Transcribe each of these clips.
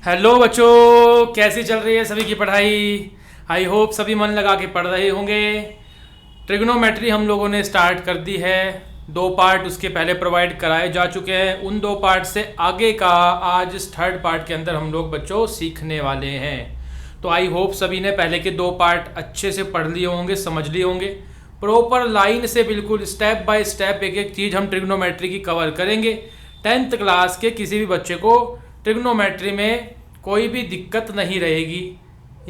Hello बच्चों, कैसी चल रही है सभी की पढ़ाई। आई होप सभी मन लगा के पढ़ रहे होंगे। ट्रिग्नोमेट्री हम लोगों ने स्टार्ट कर दी है। 2 पार्ट उसके पहले प्रोवाइड कराए जा चुके हैं। उन 2 पार्ट से आगे का आज इस 3rd पार्ट के अंदर हम लोग बच्चों सीखने वाले हैं। तो आई होप सभी ने पहले के 2 पार्ट अच्छे से पढ़ लिए होंगे, समझ लिए होंगे। प्रॉपर लाइन से बिल्कुल स्टेप बाय स्टेप एक एक चीज़ हम ट्रिग्नोमेट्री की कवर करेंगे। 10th क्लास के किसी भी बच्चे को ट्रिग्नोमेट्री में कोई भी दिक्कत नहीं रहेगी,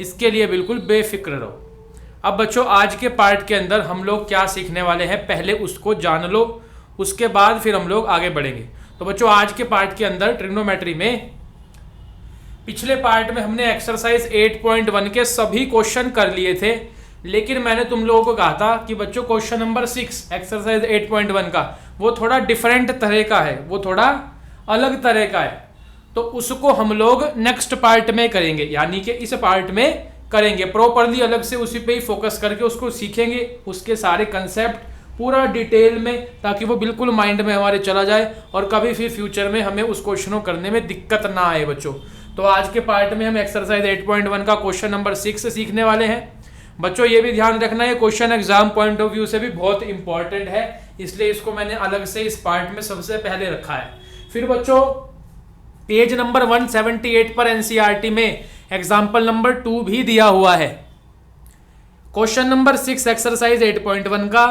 इसके लिए बिल्कुल बेफिक्र रहो। अब बच्चों आज के पार्ट के अंदर हम लोग क्या सीखने वाले हैं पहले उसको जान लो, उसके बाद फिर हम लोग आगे बढ़ेंगे। तो बच्चों आज के पार्ट के अंदर ट्रिग्नोमेट्री में पिछले पार्ट में हमने एक्सरसाइज 8.1 के सभी क्वेश्चन कर लिए थे, लेकिन मैंने तुम लोगों को कहा था कि बच्चों क्वेश्चन नंबर 6 एक्सरसाइज 8.1 का वो थोड़ा डिफरेंट तरह का है, वो थोड़ा अलग तरह का है। तो उसको हम लोग नेक्स्ट पार्ट में करेंगे, यानी कि इस पार्ट में करेंगे प्रॉपरली, अलग से उसी पे ही फोकस करके उसको सीखेंगे, उसके सारे कंसेप्ट पूरा डिटेल में, ताकि वो बिल्कुल माइंड में हमारे चला जाए और कभी फिर फ्यूचर में हमें उस क्वेश्चन को करने में दिक्कत ना आए बच्चों। तो आज के पार्ट में हम एक्सरसाइज 8.1 का क्वेश्चन नंबर 6 सीखने वाले हैं। बच्चों ये भी ध्यान रखना है, question exam point of view से भी बहुत इंपॉर्टेंट है, इसलिए इसको मैंने अलग से इस पार्ट में सबसे पहले रखा है। फिर बच्चों पेज नंबर 178 पर एनसीईआरटी में एग्जाम्पल नंबर 2 भी दिया हुआ है, क्वेश्चन नंबर 6 एक्सरसाइज 8.1 का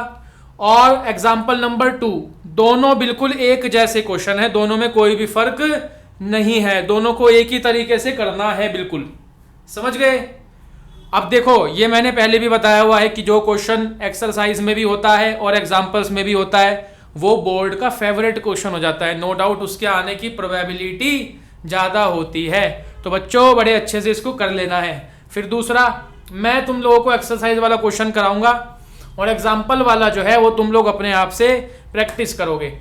और एग्जाम्पल नंबर 2 दोनों बिल्कुल एक जैसे क्वेश्चन है, दोनों में कोई भी फर्क नहीं है, दोनों को एक ही तरीके से करना है, बिल्कुल समझ गए। अब देखो ये मैंने पहले भी बताया हुआ है कि जो क्वेश्चन एक्सरसाइज में भी होता है और एग्जाम्पल्स में भी होता है वो बोर्ड का फेवरेट क्वेश्चन हो जाता है, नो डाउट उसके आने की प्रोबेबिलिटी ज़्यादा होती है। तो बच्चों बड़े अच्छे से इसको कर लेना है। फिर दूसरा, मैं तुम लोगों को एक्सरसाइज वाला क्वेश्चन कराऊंगा और एग्जाम्पल वाला जो है वो तुम लोग अपने आप से प्रैक्टिस करोगे।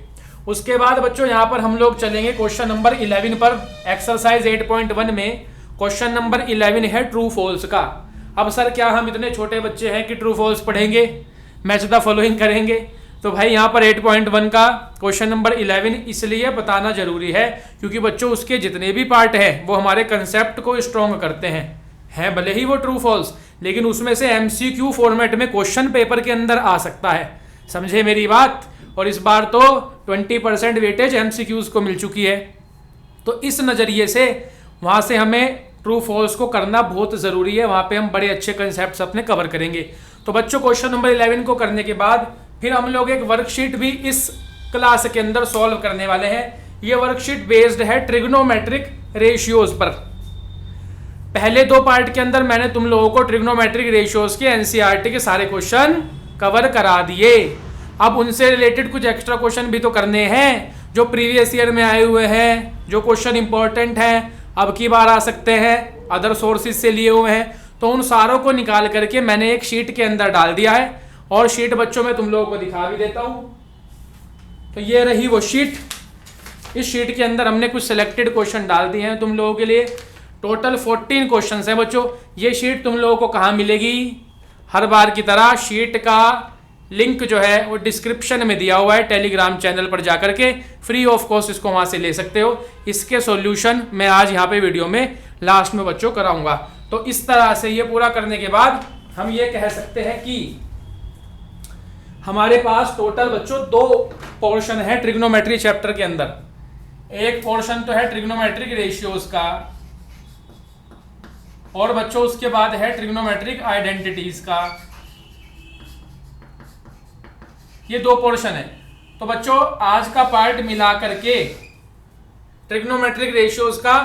उसके बाद बच्चों यहाँ पर हम लोग चलेंगे क्वेश्चन नंबर 11 पर। एक्सरसाइज 8.1 में क्वेश्चन नंबर 11 है ट्रू फॉल्स का। अब सर क्या हम इतने छोटे बच्चे हैं कि ट्रू फॉल्स पढ़ेंगे, मैच द फॉलोइंग करेंगे? तो भाई यहाँ पर 8.1 का क्वेश्चन नंबर 11 इसलिए बताना जरूरी है क्योंकि बच्चों उसके जितने भी पार्ट हैं वो हमारे कंसेप्ट को स्ट्रॉन्ग करते हैं भले ही वो ट्रू फॉल्स, लेकिन उसमें से एमसीक्यू फॉर्मेट में क्वेश्चन पेपर के अंदर आ सकता है, समझे मेरी बात। और इस बार तो 20% वेटेज एमसीक्यूज को मिल चुकी है, तो इस नज़रिए से वहाँ से हमें ट्रू फॉल्स को करना बहुत ज़रूरी है, वहाँ पे हम बड़े अच्छे कंसेप्ट अपने कवर करेंगे। तो बच्चों क्वेश्चन नंबर 11 को करने के बाद फिर हम लोग एक वर्कशीट भी इस क्लास के अंदर सॉल्व करने वाले हैं। ये वर्कशीट बेस्ड है ट्रिग्नोमेट्रिक रेशियोज पर। पहले 2 पार्ट के अंदर मैंने तुम लोगों को ट्रिग्नोमेट्रिक रेशियोज के एनसीईआरटी के सारे क्वेश्चन कवर करा दिए। अब उनसे रिलेटेड कुछ एक्स्ट्रा क्वेश्चन भी तो करने हैं जो प्रीवियस ईयर में आए हुए हैं, जो क्वेश्चन इंपॉर्टेंट हैं, अब की बार आ सकते हैं, अदर सोर्सेज से लिए हुए हैं। तो उन सारों को निकाल करके मैंने एक शीट के अंदर डाल दिया है और शीट बच्चों में तुम लोगों को दिखा भी देता हूं। तो ये रही वो शीट। इस शीट के अंदर हमने कुछ सिलेक्टेड क्वेश्चन डाल दिए हैं तुम लोगों के लिए। टोटल 14 क्वेश्चन हैं बच्चों। ये शीट तुम लोगों को कहाँ मिलेगी? हर बार की तरह शीट का लिंक जो है वो डिस्क्रिप्शन में दिया हुआ है, टेलीग्राम चैनल पर जाकर के फ्री ऑफ कॉस्ट इसको वहां से ले सकते हो। इसके सॉल्यूशन मैं आज यहाँ पे वीडियो में लास्ट में बच्चों कराऊंगा। तो इस तरह से ये पूरा करने के बाद हम ये कह सकते हैं कि हमारे पास टोटल बच्चों 2 पोर्शन है ट्रिग्नोमेट्री चैप्टर के अंदर। एक पोर्शन तो है ट्रिग्नोमेट्रिक रेशियोज का और बच्चों उसके बाद है ट्रिग्नोमेट्रिक आइडेंटिटीज का। ये 2 पोर्शन है। तो बच्चों आज का पार्ट मिला करके ट्रिग्नोमेट्रिक रेशियोज का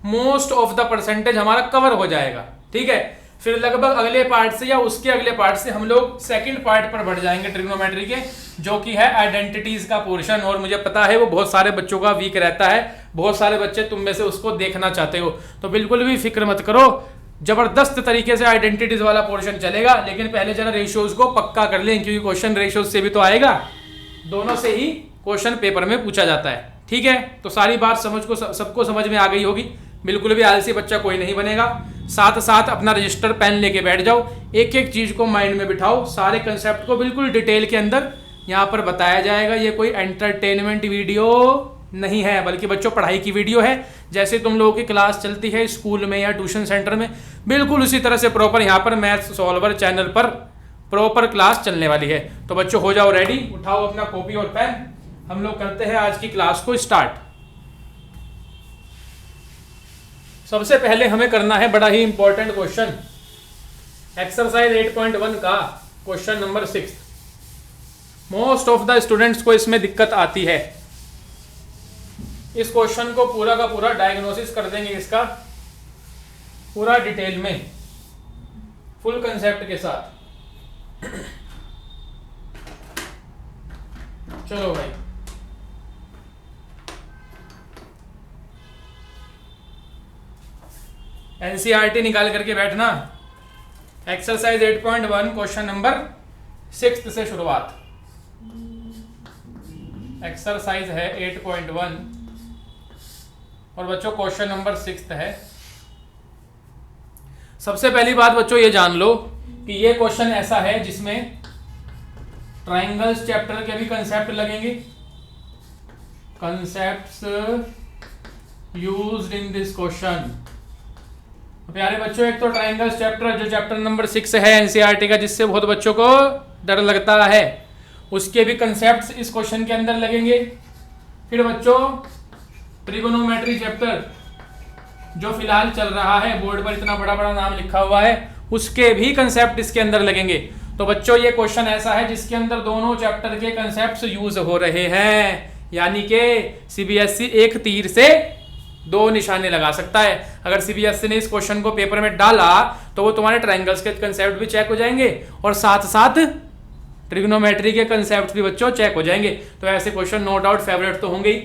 मोस्ट ऑफ द परसेंटेज हमारा कवर हो जाएगा, ठीक है। फिर लगभग अगले पार्ट से या उसके अगले पार्ट से हम लोग सेकंड पार्ट पर बढ़ जाएंगे ट्रिग्नोमेट्री के, जो कि है आइडेंटिटीज का पोर्शन। और मुझे पता है वो बहुत सारे बच्चों का वीक रहता है, बहुत सारे बच्चे तुम में से उसको देखना चाहते हो, तो बिल्कुल भी फिक्र मत करो, जबरदस्त तरीके से आइडेंटिटीज वाला पोर्शन चलेगा। लेकिन पहले जरा रेशियोज को पक्का कर लें क्योंकि क्वेश्चन रेशियोज से भी तो आएगा, दोनों से ही क्वेश्चन पेपर में पूछा जाता है, ठीक है। तो सारी बात सबको समझ में आ गई होगी, बिल्कुल भी आलसी बच्चा कोई नहीं बनेगा। साथ साथ अपना रजिस्टर पेन लेके बैठ जाओ, एक एक चीज को माइंड में बिठाओ, सारे कंसेप्ट को बिल्कुल डिटेल के अंदर यहाँ पर बताया जाएगा। ये कोई एंटरटेनमेंट वीडियो नहीं है, बल्कि बच्चों पढ़ाई की वीडियो है। जैसे तुम लोगों की क्लास चलती है स्कूल में या ट्यूशन सेंटर में, बिल्कुल उसी तरह से प्रॉपर यहाँ पर मैथ्स सॉल्वर चैनल पर प्रॉपर क्लास चलने वाली है। तो बच्चों हो जाओ रेडी, उठाओ अपना कॉपी और पेन, हम लोग करते हैं आज की क्लास को स्टार्ट। सबसे पहले हमें करना है बड़ा ही इंपॉर्टेंट क्वेश्चन, एक्सरसाइज 8.1 का question number 6। Most of the students को इसमें दिक्कत आती है। इस क्वेश्चन को पूरा का पूरा डायग्नोसिस कर देंगे, इसका पूरा डिटेल में, फुल कंसेप्ट के साथ। चलो भाई, एनसीईआरटी निकाल करके बैठना। एक्सरसाइज 8.1 क्वेश्चन नंबर 6 से शुरुआत। एक्सरसाइज है 8.1 और बच्चों क्वेश्चन नंबर 6 है। सबसे पहली बात बच्चों ये जान लो कि ये क्वेश्चन ऐसा है जिसमें ट्राइंगल्स चैप्टर के भी कंसेप्ट लगेंगे। Concepts used in this question. प्यारे बच्चों, एक तो ट्राइंगल्स चैप्टर जो चैप्टर नंबर 6 है एनसीईआरटी का, जिससे बहुत बच्चों को डर लगता है, उसके भी कंसेप्ट्स इस क्वेश्चन के अंदर लगेंगे। फिर बच्चों ट्रिगोनोमेट्री चैप्टर जो फिलहाल चल रहा है, बोर्ड पर इतना बड़ा बड़ा नाम लिखा हुआ है, उसके भी कंसेप्ट इसके अंदर लगेंगे। तो बच्चों ये क्वेश्चन ऐसा है जिसके अंदर दोनों चैप्टर के कंसेप्ट्स यूज हो रहे हैं, यानी कि सीबीएसई एक तीर से दो निशाने लगा सकता है। अगर सीबीएसई ने इस क्वेश्चन को पेपर में डाला तो वो तुम्हारे ट्रायंगल्स के कंसेप्ट भी चेक हो जाएंगे और साथ साथ ट्रिग्नोमेट्री के कंसेप्ट भी बच्चों चेक हो जाएंगे। तो ऐसे क्वेश्चन नो डाउट फेवरेट तो होंगे ही।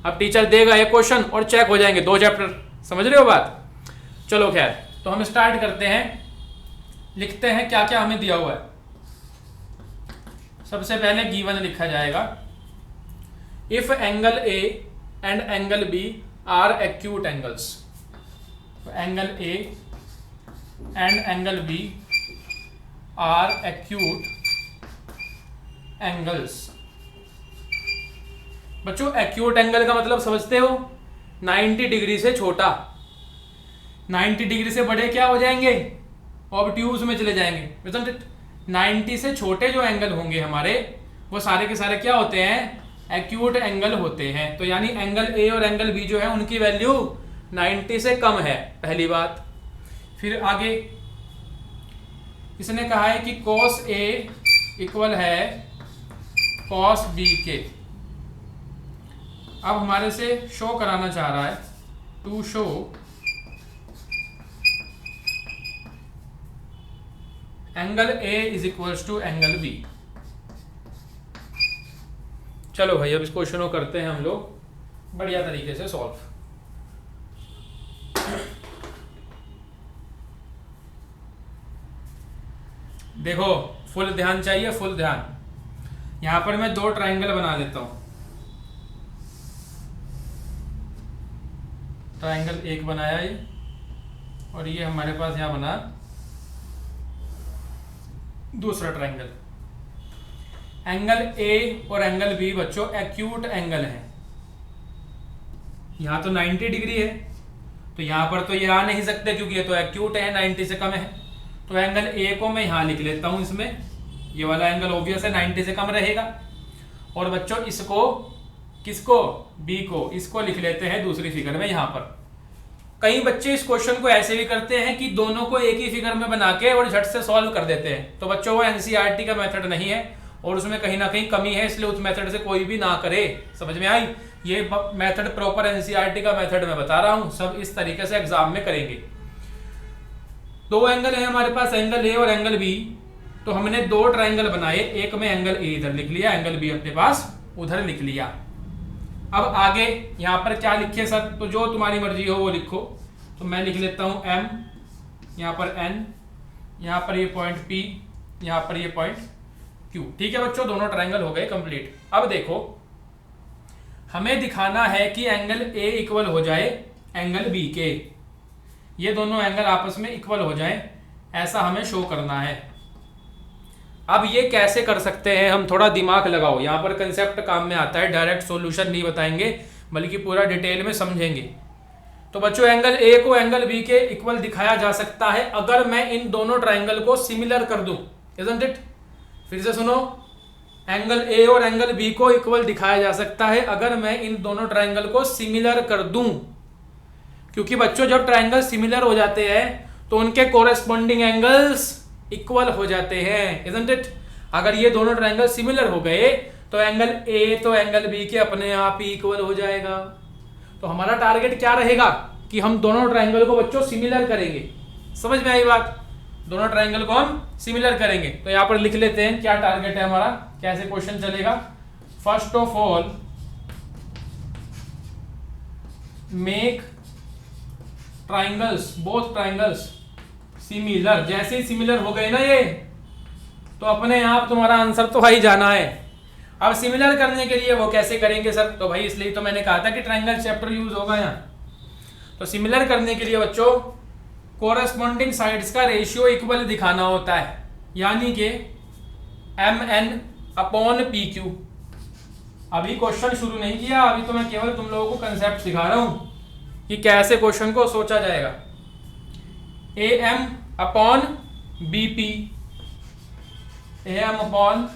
अब टीचर देगा एक क्वेश्चन और चेक हो जाएंगे 2 चैप्टर, समझ रहे हो बात। चलो खैर, तो हम स्टार्ट करते हैं, लिखते हैं क्या क्या हमें दिया हुआ है। सबसे पहले गिवन लिखा जाएगा, if angle A and angle B are acute angles. Angle A and angle B are acute angles. बच्चों एक्यूट एंगल का मतलब समझते हो, 90 डिग्री से छोटा। 90 डिग्री से बड़े क्या हो जाएंगे, ऑब्ट्यूज में चले जाएंगे। 90 से छोटे जो एंगल होंगे हमारे, वो सारे के सारे क्या होते हैं, एक्यूट एंगल होते हैं। तो यानी एंगल ए और एंगल बी जो है उनकी वैल्यू 90 से कम है, पहली बात। फिर आगे इसने कहा है कि cos ए इक्वल है cos बी के। अब हमारे से शो कराना चाह रहा है, to show angle A is equals to angle B. चलो भाई, अब इस क्वेश्चन को करते हैं हम लोग बढ़िया तरीके से सॉल्व। देखो फुल ध्यान चाहिए, फुल ध्यान। यहां पर मैं 2 ट्रायंगल बना देता हूं। ट्रायंगल एक बनाया ये, और ये हमारे पास यहां बना दूसरा ट्रायंगल। एंगल ए और एंगल बी बच्चों एक्यूट एंगल है। यहां तो 90 डिग्री है, तो यहां पर तो ये आ नहीं सकते क्योंकि ये तो एक्यूट है, 90 से कम है। तो एंगल ए को मैं यहां लिख लेता हूं, इसमें ये वाला एंगल ऑब्वियस है 90 से कम रहेगा। और बच्चों इसको, किसको, बी को, इसको लिख लेते हैं दूसरी फिगर में यहां पर। कई बच्चे इस क्वेश्चन को ऐसे भी करते हैं कि दोनों को एक ही फिगर में बना के और झट से सॉल्व कर देते हैं। तो बच्चों वो एनसीईआरटी का मेथड नहीं है और उसमें कहीं ना कहीं कमी है, इसलिए उस मेथड से कोई भी ना करे। समझ में आई? ये मेथड प्रॉपर एनसीईआरटी का मेथड मैं बता रहा हूं, सब इस तरीके से एग्जाम में करेंगे। 2 एंगल है हमारे पास, एंगल ए और एंगल बी। तो हमने 2 ट्रायंगल बनाए, एक में एंगल ए इधर लिख लिया, एंगल बी अपने पास उधर लिख लिया। अब आगे यहां पर क्या लिखे सर, तो जो तुम्हारी मर्जी हो वो लिखो। तो मैं लिख लेता हूं एम, यहां पर एन, यहां पर ये पॉइंट पी, यहां पर ये पॉइंट क्यू। ठीक है बच्चों, दोनों ट्रायंगल हो गए कंप्लीट। अब देखो हमें दिखाना है कि एंगल ए इक्वल हो जाए एंगल बी के, ये दोनों एंगल आपस में इक्वल हो जाए, ऐसा हमें शो करना है। अब ये कैसे कर सकते हैं हम, थोड़ा दिमाग लगाओ, यहां पर कंसेप्ट काम में आता है, डायरेक्ट सॉल्यूशन नहीं बताएंगे, बल्कि पूरा डिटेल में समझेंगे। तो बच्चों एंगल ए को एंगल बी के इक्वल दिखाया जा सकता है अगर मैं इन दोनों ट्राइंगल को सिमिलर कर दूं, इजंट इट? फिर से सुनो, एंगल ए और एंगल बी को इक्वल दिखाया जा सकता है अगर मैं इन दोनों ट्राइंगल को सिमिलर कर दूं। क्योंकि बच्चों जब ट्राइंगल सिमिलर हो जाते हैं तो उनके कोरेस्पॉन्डिंग एंगल्स इक्वल हो जाते हैं, इजंट इट? अगर ये दोनों ट्राइंगल सिमिलर हो गए तो एंगल ए तो एंगल बी के अपने आप ही इक्वल हो जाएगा। तो हमारा टारगेट क्या रहेगा कि हम दोनों ट्राइंगल को बच्चों सिमिलर करेंगे। समझ में आई बात? दोनों ट्राइंगल को हम सिमिलर करेंगे। तो यहां पर लिख लेते हैं क्या टारगेट है हमारा, कैसे क्वेश्चन चलेगा। First of all make triangles, both triangles similar. जैसे ही सिमिलर हो गए ना ये, तो अपने आप तुम्हारा आंसर तो भाई जाना है। अब सिमिलर करने के लिए वो कैसे करेंगे सर? तो भाई इसलिए तो मैंने कहा था कि ट्राइंगल चैप्टर यूज होगा यहाँ। तो सिमिलर करने के लिए बच्चों कोरेस्पॉन्डिंग साइड्स का रेशियो इक्वल दिखाना होता है, यानी कि mn अपॉन pq। अभी क्वेश्चन शुरू नहीं किया, अभी तो मैं केवल तुम लोगों को कंसेप्ट सिखा रहा हूं कि कैसे क्वेश्चन को सोचा जाएगा। am upon bp, am upon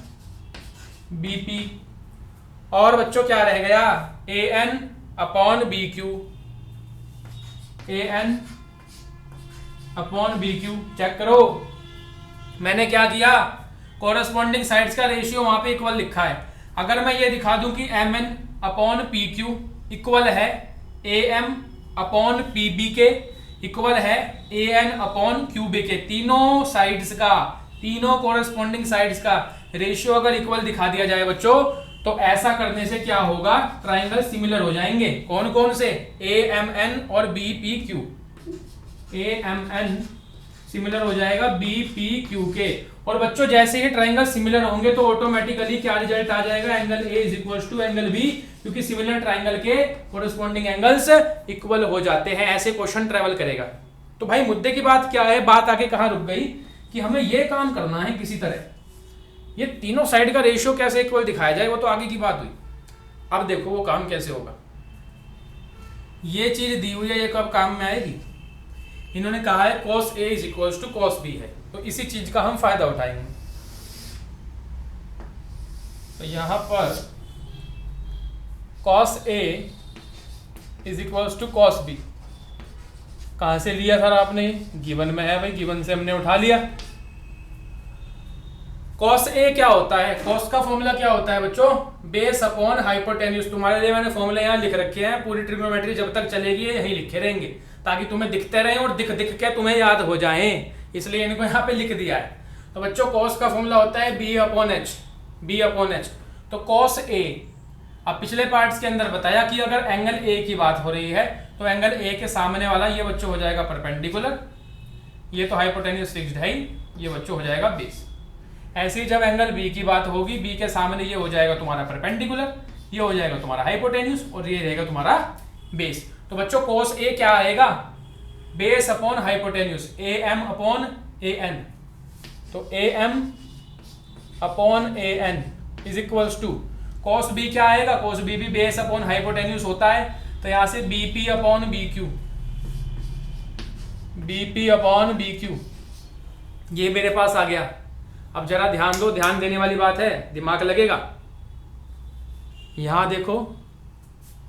bp, और बच्चों क्या रह गया, an upon bq, an upon bq। Check करो मैंने क्या किया, कोरेस्पॉन्डिंग साइड्स का रेशियो वहां पे इक्वल लिखा है। अगर मैं ये दिखा दूं कि mn अपॉन pq इक्वल है am अपॉन pb के इक्वल है an अपॉन qb के, तीनों साइड्स का, तीनों कोरेस्पॉन्डिंग साइड्स का रेशियो अगर इक्वल दिखा दिया जाए बच्चों, तो ऐसा करने से क्या होगा, ट्राइंगल सिमिलर हो जाएंगे। कौन कौन से? amn और bpq। amn सिमिलर हो जाएगा bpq के। और बच्चों जैसे ही ट्राइंगल सिमिलर होंगे तो ऑटोमेटिकली क्या रिजल्ट आ जाएगा, angle a is equal to angle b, क्योंकि सिमिलर ट्राइंगल के कोरेस्पॉन्डिंग एंगल्स इक्वल हो जाते हैं। ऐसे क्वेश्चन ट्रेवल करेगा। तो भाई मुद्दे की बात क्या है, बात आगे कहां रुक गई कि हमें यह काम करना है किसी तरह, ये तीनों साइड का रेशियो कैसे इक्वल दिखाया जाए, वो तो आगे की बात हुई। अब देखो वो काम कैसे होगा। ये चीज दी हुई है, ये कब काम में आएगी? इन्होंने कहा है cos A is equal to cos B है, तो इसी चीज का हम फायदा उठाएंगे। तो यहां पर cos A is equal to cos B कहां से लिया सर आपने? गिवन में है भाई, गिवन से हमने उठा लिया। cos A क्या होता है, cos का फॉर्मूला क्या होता है बच्चों, बेस अपॉन हाइपोटेन्यूज। तुम्हारे लिए मैंने फॉर्मूले यहाँ लिख रखे हैं, पूरी ट्रिग्नोमेट्री जब तक चलेगी यही लिखे रहेंगे ताकि तुम्हें दिखते रहें और दिख दिख के तुम्हें याद हो जाएं, इसलिए इनको यहाँ पे लिख दिया है। तो बच्चों cos का फॉर्मूला होता है b upon H, b upon H. तो cos A, अब पिछले पार्ट्स के अंदर बताया कि अगर एंगल A की बात हो रही है तो एंगल A के सामने वाला ये बच्चों हो जाएगा परपेंडिकुलर, ये तो हाइपोटेन्यूज फिक्स्ड है ही, ये बच्चों हो जाएगा बेस। ऐसे ही जब एंगल B की बात होगी, B के सामने ये हो जाएगा तुम्हारा परपेंडिकुलर, ये हो जाएगा तुम्हारा हाइपोटेन्यूज और ये रहेगा तुम्हारा बेस। तो बच्चों cos A क्या आएगा, base upon hypotenuse, am upon an। तो am upon an is equals to cos B क्या आएगा, cos B भी बेस अपॉन हाइपोटेन्यूज होता है, तो यहां से bp upon bq, bp upon bq ये मेरे पास आ गया। अब जरा ध्यान दो, ध्यान देने वाली बात है, दिमाग लगेगा। यहां देखो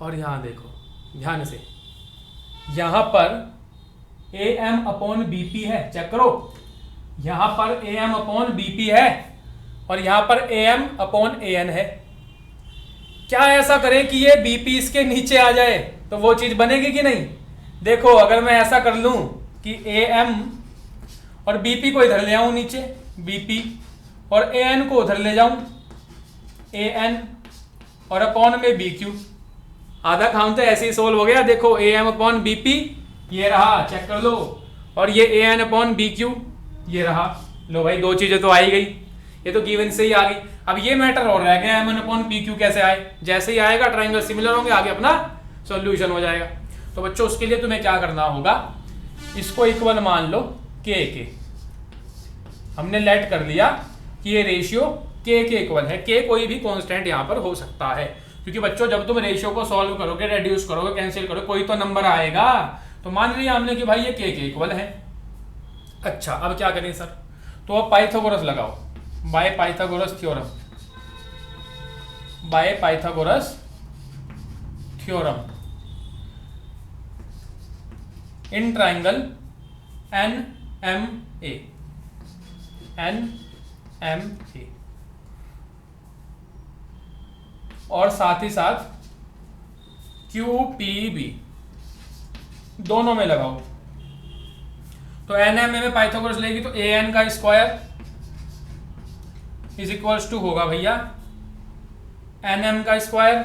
और यहां देखो ध्यान से, यहां पर am अपॉन bp है, चेक करो, यहां पर am अपॉन bp है और यहां पर am अपॉन an है। क्या ऐसा करें कि ये bp इसके नीचे आ जाए तो वो चीज बनेगी कि नहीं? देखो अगर मैं ऐसा कर लूं कि am और bp को इधर ले आऊं नीचे, bp, और an को उधर ले जाऊं, an, और अपॉन में bq, आधा काम तो ऐसे ही सोल्व हो गया। देखो am अपॉन bp ये रहा, चेक कर लो, और ये an अपॉन bq ये रहा। लो भाई दो चीजें तो आ ही गई, ये तो गिवन से ही आ गई। अब ये मैटर और रह गया mn अपॉन pq कैसे आए, जैसे ही आएगा ट्राइंगल सिमिलर होंगे, आगे अपना सॉल्यूशन हो जाएगा। तो बच्चों उसके लिए तुम्हें क्या करना होगा, इसको इक्वल मान लो k के, हमने लेट कर लिया कि ये रेशियो k के इक्वल है, k कोई भी कांस्टेंट यहां पर हो सकता है। क्योंकि बच्चों जब तुम रेशियो को सॉल्व करोगे, रेड्यूस करोगे, कैंसिल करोगे, कोई तो नंबर आएगा। तो मान लिया हमने कि भाई ये के इक्वल है। अच्छा, अब क्या करें सर? तो अब पाइथागोरस लगाओ, by Pythagoras theorem, by Pythagoras theorem in triangle NMA, NMA, और साथ ही साथ QPB दोनों में लगाओ। तो NMA में पाइथागोरस लेगी तो AN का स्क्वायर इज इक्वल्स टू होगा भैया NM का स्क्वायर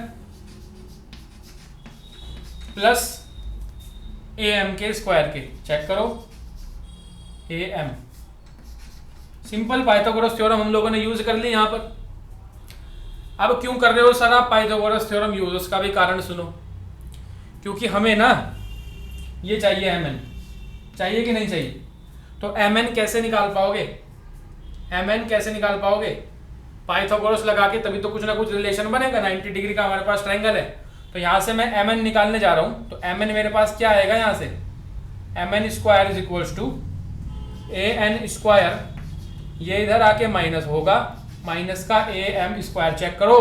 प्लस AM के स्क्वायर के। चेक करो, AM सिंपल पाइथागोरस थ्योरम हम लोगों ने यूज कर ली यहां पर। अब क्यों कर रहे हो सर आप पाइथागोरस थ्योरम यूज? उसका भी कारण सुनो। क्योंकि हमें ना ये चाहिए MN, चाहिए कि नहीं चाहिए? तो MN कैसे निकाल पाओगे? MN कैसे निकाल पाओगे? पाइथागोरस लगा के तभी तो कुछ ना कुछ रिलेशन बनेगा। 90 डिग्री का हमारे पास ट्रायंगल है, तो यहां से मैं MN निकालने जा रहा हूं। तो MN मेरे पास क्या आएगा यहां से? MN square is equals to AN square, ये इधर आके माइनस होगा, माइनस का AM स्क्वायर। चेक करो,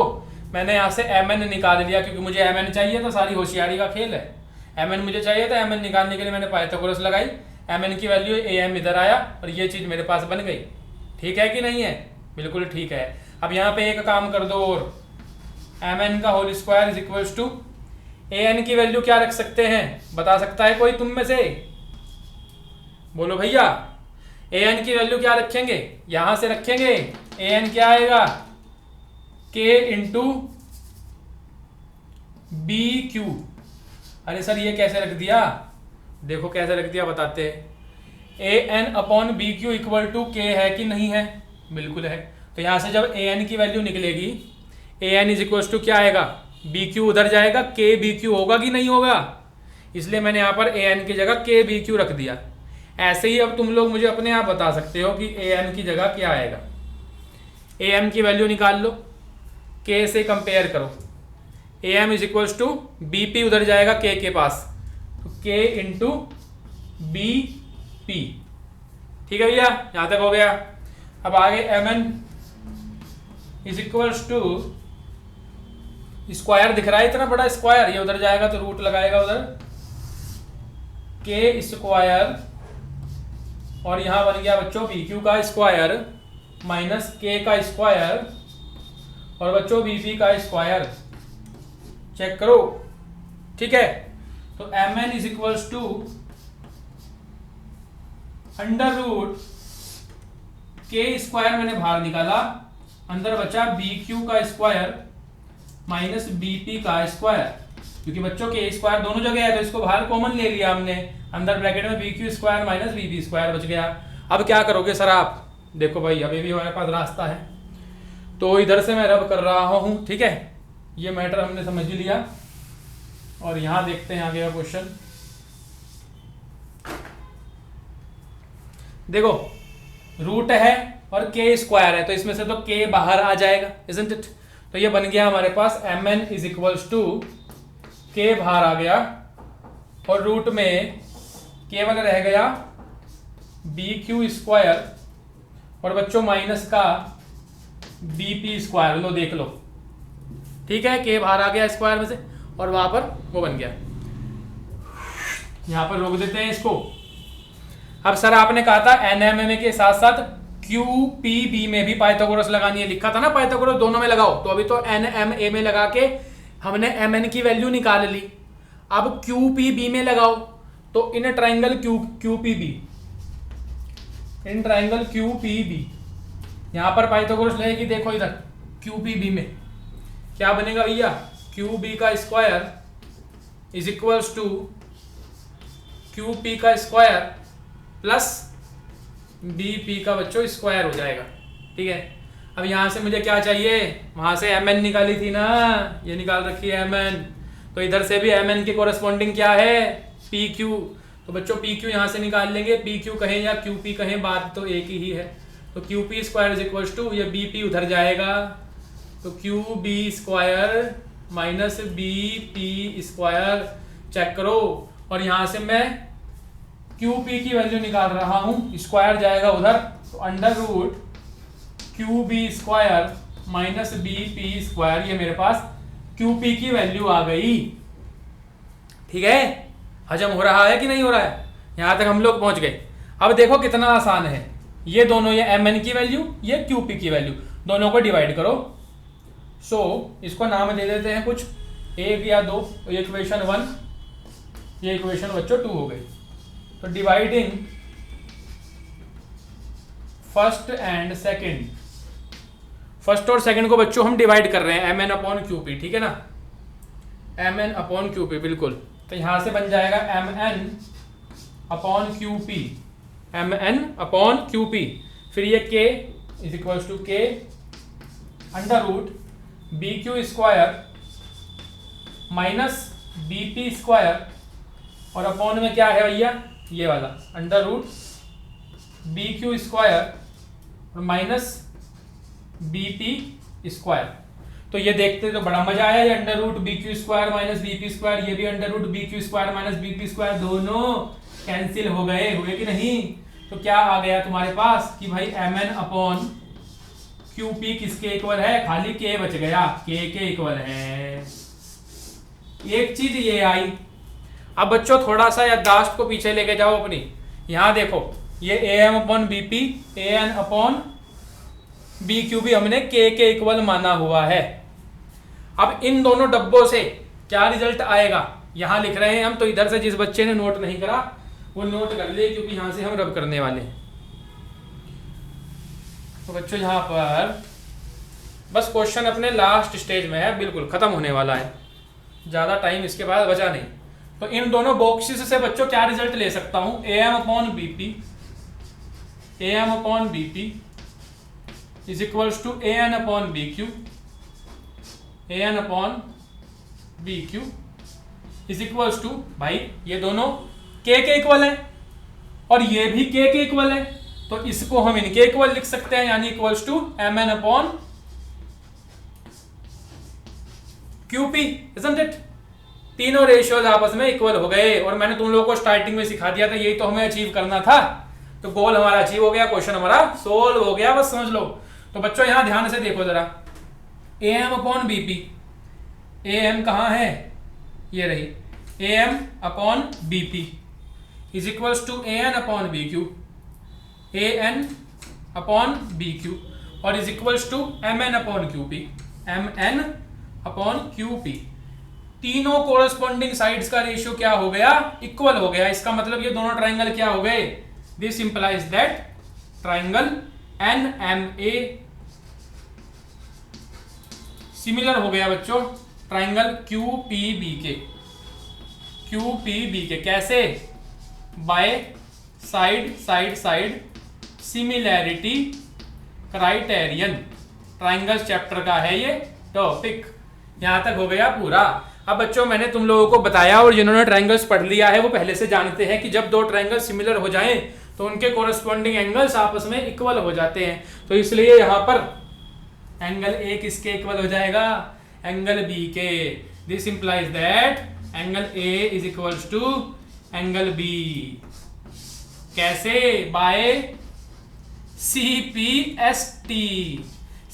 मैंने यहाँ से MN निकाल लिया क्योंकि मुझे MN चाहिए था। सारी होशियारी का खेल है। MN मुझे चाहिए था, MN निकालने के लिए मैंने पाइथागोरस लगाई, MN की वैल्यू AM इधर आया और ये चीज मेरे पास बन गई। ठीक है कि नहीं है? बिल्कुल ठीक है। अब यहाँ पे एक काम कर दो और, MN का whole square is equals to AN की वैल्यू क्या रख सकते हैं? बता सकता है कोई तुम में से? बोलो भैया, AN की वैल्यू क्या रखेंगे? यहां से रखेंगे। AN क्या आएगा? K into BQ। अरे सर ये कैसे रख दिया? देखो कैसे रख दिया, बताते हैं। AN upon BQ equal to K है कि नहीं है? बिल्कुल है। तो यहां से जब AN की वैल्यू निकलेगी, AN इज इक्वल टू क्या आएगा? BQ उधर जाएगा, K BQ होगा कि नहीं होगा? इसलिए मैंने यहां पर AN की जगह K BQ रख दिया। ऐसे ही अब तुम लोग मुझे अपने आप बता सकते हो कि AM की जगह क्या आएगा। AM की वैल्यू निकाल लो, K से कंपेयर करो। AM is equals to BP उधर जाएगा K के पास, तो K इंटू BP। ठीक है भैया, यहां तक हो गया। अब आगे MN is equals to square दिख रहा है, इतना बड़ा स्क्वायर, ये उधर जाएगा तो रूट लगाएगा उधर, K स्क्वायर, और यहां बन गया बच्चों BQ का स्क्वायर माइनस K का स्क्वायर और बच्चों BP का स्क्वायर। चेक करो, ठीक है। तो MN is equals to under root K square मैंने बाहर निकाला, अंदर बचा BQ का स्क्वायर माइनस BP का स्क्वायर। क्योंकि बच्चों K स्क्वायर दोनों जगह है तो इसको बाहर कॉमन ले लिया हमने, अंदर ब्रैकेट में BQ square minus BP square बच गया। अब क्या करोगे सर आप? देखो भाई, अभी भी हमारे पास रास्ता है, तो इधर से मैं रब कर रहा हूं। ठीक है, ये मैटर हमने समझ लिया। और यहां देखते हैं आगे का क्वेश्चन। देखो, रूट है और K स्क्वायर है, तो इसमें से तो K बाहर आ जाएगा, isn't it? तो ये बन गया हमारे पास MN is equals to K बाहर आ गया और रूट में केवल रह गया BQ स्क्वायर और बच्चों माइनस का BP स्क्वायर। लो देख लो, ठीक है, K बाहर आ गया स्क्वायर में से और वहां पर वो बन गया। यहां पर रोक देते हैं इसको। अब सर आपने कहा था NMMA के साथ साथ QPB में भी पाइथागोरस लगानी है, लिखा था ना पाइथागोरस दोनों में लगाओ। तो अभी तो NMA में लगा के हमने MN की वैल्यू निकाल ली। अब QPB में लगाओ, तो in triangle QPB, in triangle QPB यहां पर पाइथागोरस लगेगी। देखो इधर QPB में क्या बनेगा भैया? QB का square is equals to QP का स्क्वायर प्लस BP का बच्चों स्क्वायर हो जाएगा। ठीक है, अब यहां से मुझे क्या चाहिए? वहां से MN निकाली थी ना, ये निकाल रखी है MN। तो इधर से भी MN के कोरस्पॉन्डिंग क्या है? PQ। तो बच्चों PQ यहां से निकाल लेंगे, PQ कहें या QP कहें, बात तो एक ही है। तो QP square is equal to ये BP उधर जाएगा, तो QB square minus B P square, check करो। और यहां से मैं क्यू पी की वैल्यू निकाल रहा हूं, स्क्वायर जाएगा उधर, तो under root Q B square minus B P square, ये मेरे पास क्यू पी की वैल्यू आ गई। ठीक है, हजम हो रहा है कि नहीं हो रहा है? यहां तक हम लोग पहुंच गए। अब देखो कितना आसान है, ये दोनों, ये एम एन की वैल्यू, ये क्यू पी की वैल्यू, दोनों को डिवाइड करो। सो इसको नाम दे देते हैं कुछ, एक या दो। ये इक्वेशन 1, ये इक्वेशन बच्चों 2 हो गई। तो dividing first and second, first और सेकंड को बच्चों हम डिवाइड कर रहे हैं M N upon Q P, ठीक है ना, M N upon Q P, बिल्कुल। तो यहां से बन जाएगा M N upon Q P, M N upon Q P, फिर ये K is equal to K under root B Q square minus B P square, और अपॉन में क्या है भैया, ये वाला under root B Q square और माइनस बी पी स्क्वायर। तो ये देखते तो बड़ा मजा आया, ये under root B Q square minus B P square, ये भी under root B Q square minus B P square, दोनों कैंसिल हो गए, हुए कि नहीं? तो क्या आ गया तुम्हारे पास कि भाई M N upon Q P किसके इक्वल है, खाली के बच गया, के इक्वल है। एक चीज ये आई। अब बच्चों थोड़ा सा याददाश्त को पीछे लेके जाओ अपनी, यहां देखो, ये A M upon B P, A N upon B Q भी हमने के इक्वल माना हुआ है। अब इन दोनों डब्बों से क्या रिजल्ट आएगा यहां लिख रहे हैं हम, तो इधर से जिस बच्चे ने नोट नहीं करा वो नोट कर ले, क्योंकि यहां से हम रब करने वाले हैं। तो बच्चों यहां पर बस क्वेश्चन अपने लास्ट स्टेज में है, बिल्कुल खत्म होने वाला है, ज्यादा टाइम इसके बाद बचा नहीं। तो इन दोनों बॉक्सेस से बच्चों क्या रिजल्ट ले सकता हूं, A M upon B P, A M upon B P is equals to A N upon B Q, A N upon B Q is equals to, भाई ये दोनों के इक्वल है और ये भी के इक्वल है, तो इसको हम इनके इक्वल लिख सकते हैं, यानी equals to M N upon Q P, isn't it? तीनों रेशियोज आपस में इक्वल हो गए, और मैंने तुम लोगों को स्टार्टिंग में सिखा दिया था, यही तो हमें अचीव करना था। तो गोल हमारा अचीव हो गया, क्वेश्चन हमारा सोल्व हो गया, बस समझ लो। तो बच्चों यहां ध्यान से देखो जरा, A M upon B P, A M कहां है, ये रही, A M upon B P is equals to A N upon B Q, A N upon B Q, और is equals to M N upon Q P, M N upon Q P. तीनों corresponding sides का ratio क्या हो गया, equal हो गया। इसका मतलब ये दोनों ट्राइंगल क्या हो गए, this implies that triangle N M A similar हो गया बच्चों ट्राइंगल क्यू पी बी के, क्यू पी बी के। कैसे? By side side side similarity criterion, triangle chapter का है ये टॉपिक। यहां तक हो गया पूरा। अब बच्चों मैंने तुम लोगों को बताया, और जिन्होंने ट्राइंगल्स पढ़ लिया है वो पहले से जानते हैं कि जब दो ट्राइंगल सिमिलर हो जाएं तो उनके कोरस्पॉन्डिंग एंगल्स आपस में इक्वल हो जाते हैं। तो इसलिए यहां पर एंगल ए किसके इक्वल हो जाएगा, एंगल बी के। This implies that angle A is equals to angle B. कैसे? By CPST।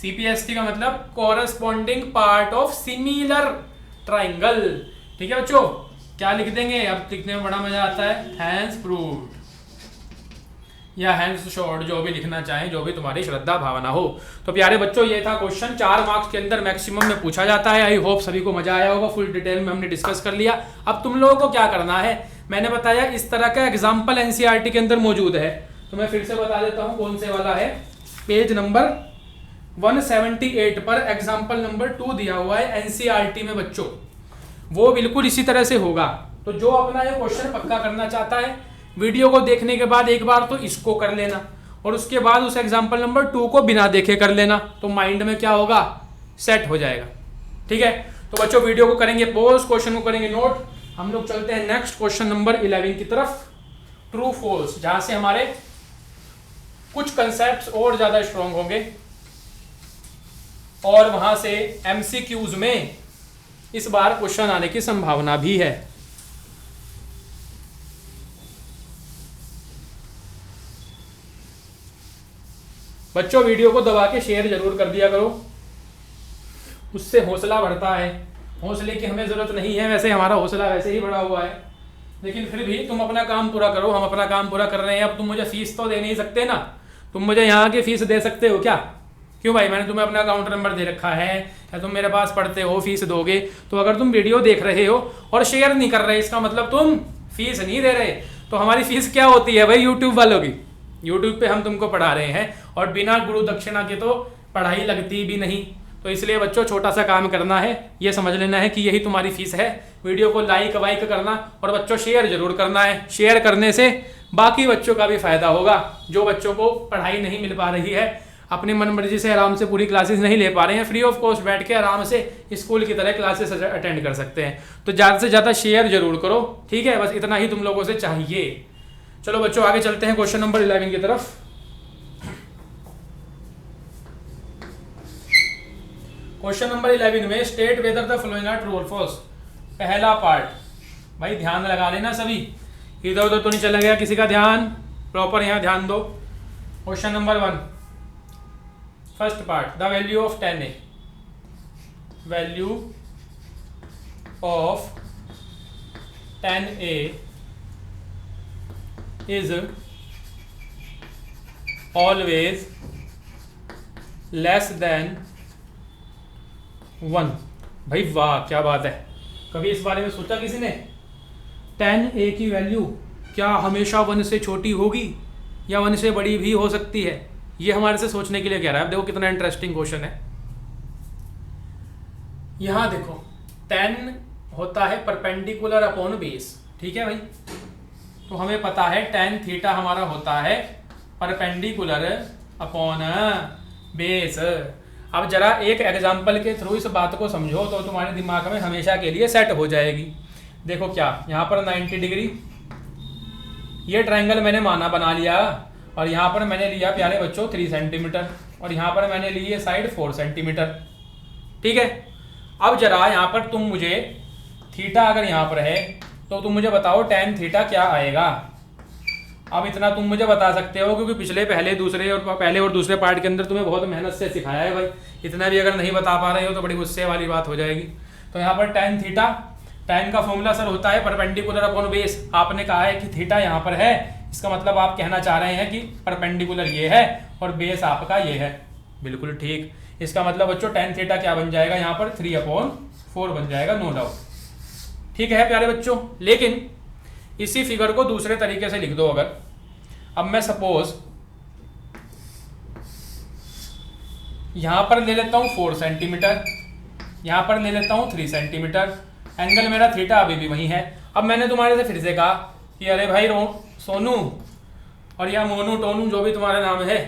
CPST का मतलब corresponding part of similar triangle. ठीक है बच्चों, क्या लिख देंगे, अब लिखने में बड़ा मजा आता है, हैंस प्रूव्ड या हैंस शोर्ड, जो भी लिखना चाहें, जो भी तुम्हारी श्रद्धा भावना हो। तो प्यारे बच्चों ये था क्वेश्चन, 4 मार्क्स के अंदर मैक्सिमम में पूछा जाता है। आई होप सभी को मजा आया होगा, फुल डिटेल में हमने डिस्कस कर लिया। अब तुम लोगों को क्या करना है, मैंने बताया इस तरह का एग्जाम्पल एनसीईआरटी के अंदर मौजूद है, तो मैं फिर से बता देता हूं कौन से वाला है। पेज नंबर 178 पर एग्जाम्पल नंबर 2 दिया हुआ है एनसीईआरटी में बच्चों, वो बिल्कुल इसी तरह से होगा। तो जो अपना ये क्वेश्चन पक्का करना चाहता है, वीडियो को देखने के बाद एक बार तो इसको कर लेना, और उसके बाद उस एग्जाम्पल नंबर 2 को बिना देखे कर लेना, तो माइंड में क्या होगा, सेट हो जाएगा। ठीक है, तो बच्चों वीडियो को करेंगे पॉज, क्वेश्चन को करेंगे नोट। हम लोग चलते हैं नेक्स्ट क्वेश्चन नंबर 11 की तरफ, ट्रू फॉल्स, जहां से हमारे कुछ कंसेप्ट्स और ज्यादा स्ट्रॉन्ग होंगे, और वहां से एमसीक्यूज में इस बार क्वेश्चन आने की संभावना भी है। बच्चों वीडियो को दबा के शेयर जरूर कर दिया करो, उससे हौसला बढ़ता है। हौसले की हमें ज़रूरत नहीं है, वैसे हमारा हौसला वैसे ही बढ़ा हुआ है, लेकिन फिर भी तुम अपना काम पूरा करो। हम अपना काम पूरा कर रहे हैं। अब तुम मुझे फीस तो दे नहीं सकते ना, तुम मुझे यहाँ की फीस दे सकते हो क्या? क्यों भाई, मैंने तुम्हें अपना अकाउंट नंबर दे रखा है, या तुम मेरे पास पढ़ते हो, फीस दोगे। तो अगर तुम वीडियो देख रहे हो और शेयर नहीं कर रहे, इसका मतलब तुम फीस नहीं दे रहे। तो हमारी फीस क्या होती है भाई यूट्यूब वालों की? यूट्यूब पे हम तुमको पढ़ा रहे हैं और बिना गुरु दक्षिणा के तो पढ़ाई लगती भी नहीं। तो इसलिए बच्चों छोटा सा काम करना है, ये समझ लेना है कि यही तुम्हारी फीस है। वीडियो को लाइक वाइक करना और बच्चों शेयर जरूर करना है। शेयर करने से बाकी बच्चों का भी फायदा होगा। जो बच्चों को पढ़ाई नहीं मिल पा रही है, अपनी मन मर्जी से आराम से पूरी क्लासेस नहीं ले पा रहे हैं, फ्री ऑफ कॉस्ट बैठ के आराम से स्कूल की तरह क्लासेस अटेंड कर सकते हैं। तो ज़्यादा से ज़्यादा शेयर जरूर करो, ठीक है? बस इतना ही तुम लोगों से चाहिए। चलो बच्चों आगे चलते हैं क्वेश्चन नंबर 11 की तरफ। क्वेश्चन नंबर 11 में state whether the following are true और फॉल्स। पहला पार्ट, भाई ध्यान लगा लेना सभी, इधर उधर तो नहीं चला गया किसी का ध्यान, प्रॉपर यहाँ ध्यान दो। Question number 1, first part, the value of 10a, value of 10a is always less than 1। भाई वाह, क्या बात है। कभी इस बारे में सोचा किसी ने? 10a की वैल्यू क्या हमेशा 1 से छोटी होगी या 1 से बड़ी भी हो सकती है? ये हमारे से सोचने के लिए कह रहा है। देखो कितना इंटरेस्टिंग क्वेश्चन है। यहां देखो 10 होता है परपेंडिकुलर अपॉन बेस, ठीक है भाई? तो हमें पता है tan थीटा हमारा होता है परपेंडिकुलर अपॉन बेस। अब जरा एक एग्जाम्पल के थ्रू इस बात को समझो तो तुम्हारे दिमाग में हमेशा के लिए सेट हो जाएगी। देखो क्या, यहाँ पर 90 डिग्री ये ट्रायंगल मैंने माना बना लिया, और यहाँ पर मैंने लिया प्यारे बच्चों 3 सेंटीमीटर, और यहाँ पर मैंने ली ये साइड 4 सेंटीमीटर, ठीक है? अब जरा यहाँ पर तुम मुझे थीटा अगर यहाँ पर है तो तुम मुझे बताओ tan थीटा क्या आएगा। अब इतना तुम मुझे बता सकते हो क्योंकि पहले और दूसरे पार्ट के अंदर तुम्हें बहुत मेहनत से सिखाया है भाई। इतना भी अगर नहीं बता पा रहे हो तो बड़ी गुस्से वाली बात हो जाएगी। तो यहाँ पर tan थीटा, tan का फॉर्मूला सर होता है परपेंडिकुलर अपॉन बेस। आपने कहा है कि थीटा यहाँ पर है, इसका मतलब आप कहना चाह रहे हैं कि परपेंडिकुलर ये है और बेस आपका ये है। बिल्कुल ठीक। इसका मतलब बच्चों tan थीटा क्या बन जाएगा यहाँ पर 3/4 बन जाएगा, नो डाउट। ठीक है प्यारे बच्चों, लेकिन इसी फिगर को दूसरे तरीके से लिख दो। अगर अब मैं सपोज यहां पर ले लेता हूं 4 सेंटीमीटर, यहां पर ले लेता हूं 3 सेंटीमीटर, एंगल मेरा थीटा अभी भी वही है। अब मैंने तुम्हारे से फिर से कहा कि अरे भाई सोनू और या मोनू टोनू जो भी तुम्हारा नाम है,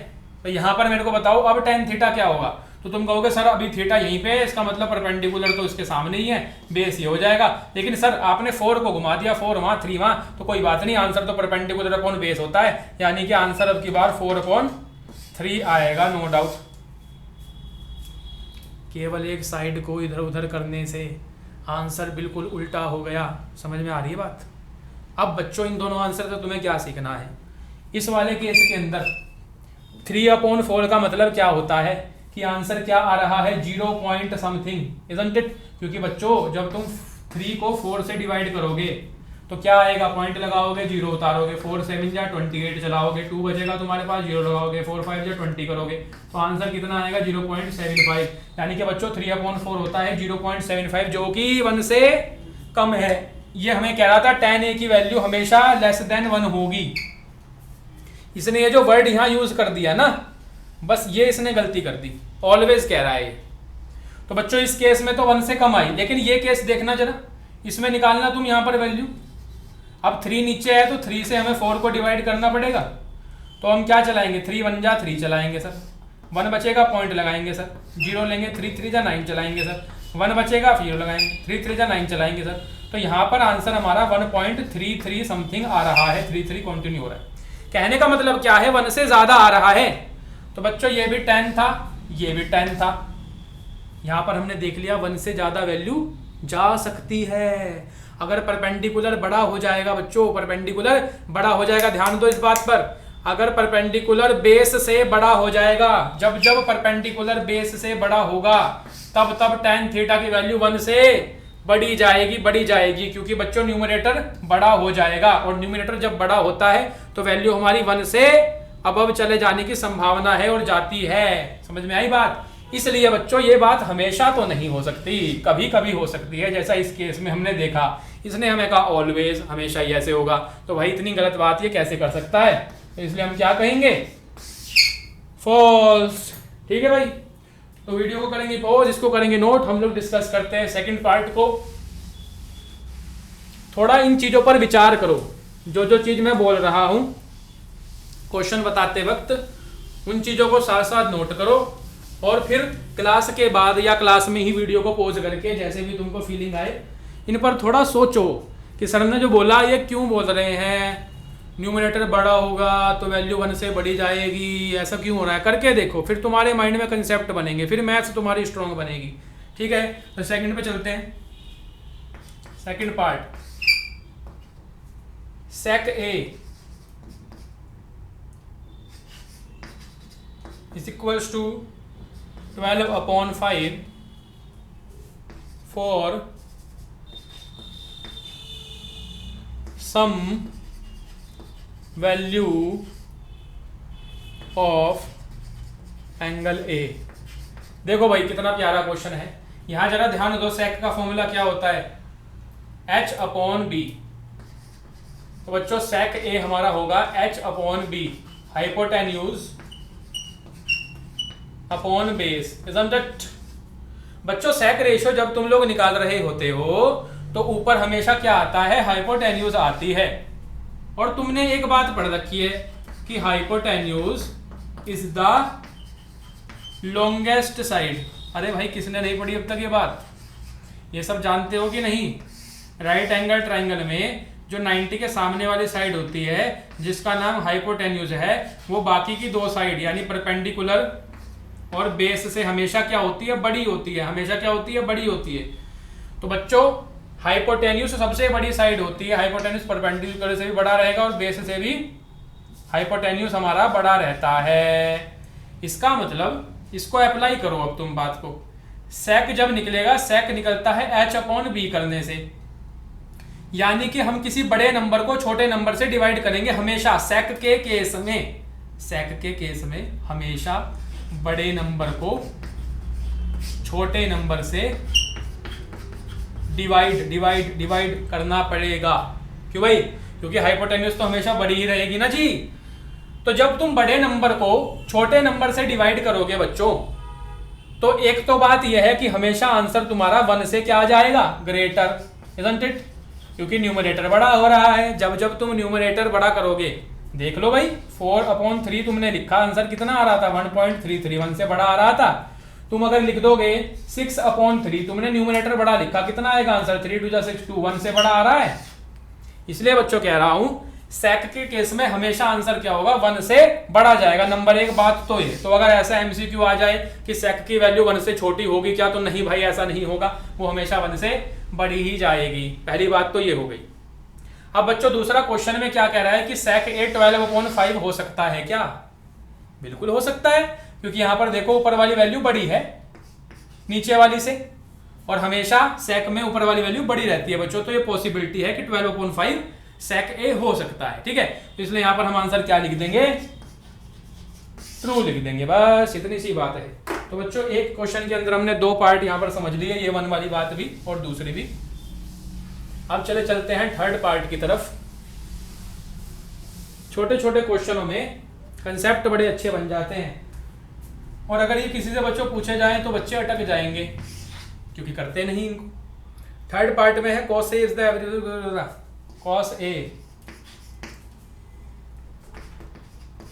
तो यहां पर मेरे को बताओ अब tan थीटा क्या होगा। तो तुम कहोगे सर अभी थीटा यहीं पे है, इसका मतलब परपेंडिकुलर तो इसके सामने ही है, बेस ये हो जाएगा। लेकिन सर आपने 4 को घुमा दिया, 4 वहाँ 3 वहाँ, तो कोई बात नहीं, आंसर तो परपेंडिकुलर अपॉन बेस होता है, यानी कि आंसर अब की बार 4/3 आएगा, नो डाउट। केवल एक साइड को इधर उधर करने से आंसर बिल्कुल उल्टा हो गया। समझ में आ रही है बात? अब बच्चों इन दोनों आंसर से तुम्हें क्या सीखना है। इस वाले केस के अंदर 3/4 का मतलब क्या होता है कि आंसर क्या आ रहा है 0 पॉइंट समथिंग, इजंट इट? क्योंकि बच्चों जब तुम 3 को 4 से डिवाइड करोगे तो क्या आएगा, पॉइंट लगाओगे, 0 उतारोगे, 4 7 जा 28 चलाओगे, 2 बचेगा तुम्हारे पास, 0 लगाओगे, 4 5 जा 20 करोगे, तो आंसर कितना आएगा 0.75। यानी कि बच्चों 3/4 होता है 0.75, जो कि 1 से कम है। ये हमें कह रहा था tan a की वैल्यू हमेशा लेस देन 1 होगी। इसने ये जो वर्ड यहाँ यूज कर दिया ना, बस ये इसने गलती कर दी, ऑलवेज कह रहा है ये। तो बच्चों इस केस में तो 1 से कम आई, लेकिन ये केस देखना जरा, इसमें निकालना तुम यहाँ पर वैल्यू। अब 3 नीचे है तो 3 से हमें 4 को डिवाइड करना पड़ेगा, तो हम क्या चलाएंगे, 3 1 जा 3 चलाएंगे सर, 1 बचेगा पॉइंट लगाएंगे सर, 0 लेंगे, 3 3 जा 9 चलाएंगे सर, 1 बचेगा 0 लगाएंगे, 3 3 जा 9 चलाएंगे सर। तो यहाँ पर आंसर हमारा 1.33 समथिंग आ रहा है, 33 कंटिन्यू हो रहा है। कहने का मतलब क्या है, 1 से ज्यादा आ रहा है। तो बच्चों ये भी 10 था, ये भी 10 था, यहाँ पर हमने देख लिया 1 से ज्यादा वैल्यू जा सकती है। अगर परपेंडिकुलर बड़ा हो जाएगा बच्चों, परपेंडिकुलर बड़ा हो जाएगा, ध्यान दो इस बात पर, अगर परपेंडिकुलर बेस से बड़ा हो जाएगा, जब जब परपेंडिकुलर बेस से बड़ा होगा तब तब tan थीटा की वैल्यू 1 से बढ़ी जाएगी, क्योंकि बच्चों न्यूमरेटर बड़ा हो जाएगा, और न्यूमरेटर जब बड़ा होता है तो वैल्यू हमारी 1 से अबव चले जाने की संभावना है और जाती है। समझ में आई बात? इसलिए बच्चों ये बात हमेशा तो नहीं हो सकती, कभी कभी हो सकती है, जैसा इस केस में हमने देखा। इसने हमें कहा ऑलवेज, हमेशा ही ऐसे होगा, तो भाई इतनी गलत बात ये कैसे कर सकता है? तो इसलिए हम क्या कहेंगे? फॉल्स। ठीक है भाई, तो वीडियो को करेंगे पॉज, इसको करेंगे नोट, हम लोग डिस्कस करते हैं सेकंड पार्ट को। थोड़ा इन चीजों पर विचार करो, जो जो चीज मैं बोल रहा हूं क्वेश्चन बताते वक्त, उन चीजों को साथ साथ नोट करो, और फिर क्लास के बाद या क्लास में ही वीडियो को पॉज करके जैसे भी तुमको फीलिंग आए इन पर थोड़ा सोचो कि सर ने जो बोला ये क्यों बोल रहे हैं, न्यूमरेटर बड़ा होगा तो वैल्यू 1 से बढ़ी जाएगी, ऐसा क्यों हो रहा है, करके देखो, फिर तुम्हारे माइंड में कंसेप्ट बनेंगे, फिर मैथ्स तुम्हारी स्ट्रांग बनेगी। ठीक है, तो सेकंड पे चलते हैं। Second part, sec A is equals to 12/5 for some value of angle A. देखो भाई कितना प्यारा क्वेश्चन है, यहां जरा ध्यान दो, सेक का फॉर्मूला क्या होता है? H/B। तो बच्चों सेक ए हमारा होगा H/B, hypotenuse upon base, isn't it? बच्चों सेक रेशियो जब तुम लोग निकाल रहे होते हो तो ऊपर हमेशा क्या आता है? हाइपोटेन्यूज आती है। और तुमने एक बात पढ़ रखी है कि hypotenuse is the longest side. अरे भाई किसने नहीं पढ़ी अब तक ये बात? ये सब जानते हो कि नहीं? राइट एंगल ट्राइंगल में जो 90 के सामने वाली साइड होती है जिसका नाम हाइपोटेन्यूज है, वो बाकी की दो साइड यानी परपेंडिकुलर और बेस से हमेशा क्या होती है? बड़ी होती है। हमेशा क्या होती है? बड़ी होती है। तो बच्चों हाइपोटेन्यूज सबसे बड़ी साइड होती है, हाइपोटेन्यूज परपेंडिकुलर से भी बड़ा रहेगा और बेस से भी हाइपोटेन्यूज हमारा बड़ा रहता है। इसका मतलब इसको अप्लाई करो अब तुम बात को, सेक जब निकलेगा, सेक निकलता है H/B करने से, यानी कि हम किसी बड़े नंबर को छोटे नंबर से डिवाइड करेंगे हमेशा। सेक के केस में, सेक के केस में हमेशा बड़े नंबर को छोटे नंबर से डिवाइड करना पड़ेगा। क्यों भाई? क्योंकि हाइपोटेन्यूज तो हमेशा बड़ी ही रहेगी ना जी। तो जब तुम बड़े नंबर को छोटे नंबर से डिवाइड करोगे बच्चों, तो एक तो बात यह है कि हमेशा आंसर तुम्हारा 1 से क्या आ जाएगा? Greater, isn't it? क्योंकि न्यूमरेटर बड़ा हो रहा है। जब जब तुम न्यूमरेटर बड़ा करोगे, देख लो भाई 4/3 तुमने लिखा, आंसर कितना आ रहा था? 1.33, 1 से बड़ा आ रहा था। तुम अगर लिख दोगे 6/3, तुमने न्यूमरेटर बड़ा लिखा, कितना आएगा आंसर? 3 2 6 2, 1 से बड़ा आ रहा है। इसलिए बच्चों कह रहा हूं सेक के केस में हमेशा आंसर क्या होगा? 1 से बड़ा जाएगा। नंबर एक बात तो ये। तो अगर ऐसा एमसीक्यू आ जाए कि सेक की वैल्यू 1 से छोटी होगी क्या, तो नहीं भाई ऐसा नहीं होगा, वो हमेशा 1 से बड़ी ही जाएगी। पहली बात तो ये हो गई। अब बच्चों दूसरा क्वेश्चन में क्या कह रहा है कि सेक ए 12/5 हो सकता है क्या? बिल्कुल हो सकता है, क्योंकि यहां पर देखो ऊपर वाली वैल्यू बड़ी है नीचे वाली से, और हमेशा सेक में ऊपर वाली वैल्यू बड़ी रहती है बच्चों। तो ये पॉसिबिलिटी है कि 12/5 सेक ए हो सकता है। ठीक है, तो इसलिए यहां पर हम आंसर क्या लिख देंगे? ट्रू लिख देंगे, बस इतनी सी बात है। तो बच्चों एक क्वेश्चन के अंदर हमने 2 पार्ट यहां पर समझ लिए, ये 1 वाली बात भी और दूसरी भी। अब चलते हैं थर्ड पार्ट की तरफ। छोटे छोटे क्वेश्चनों में कंसेप्ट बड़े अच्छे बन जाते हैं, और अगर ये किसी से बच्चों पूछे जाएं तो बच्चे अटक जाएंगे, क्योंकि करते नहीं इनको। थर्ड पार्ट में है cos A is the cos A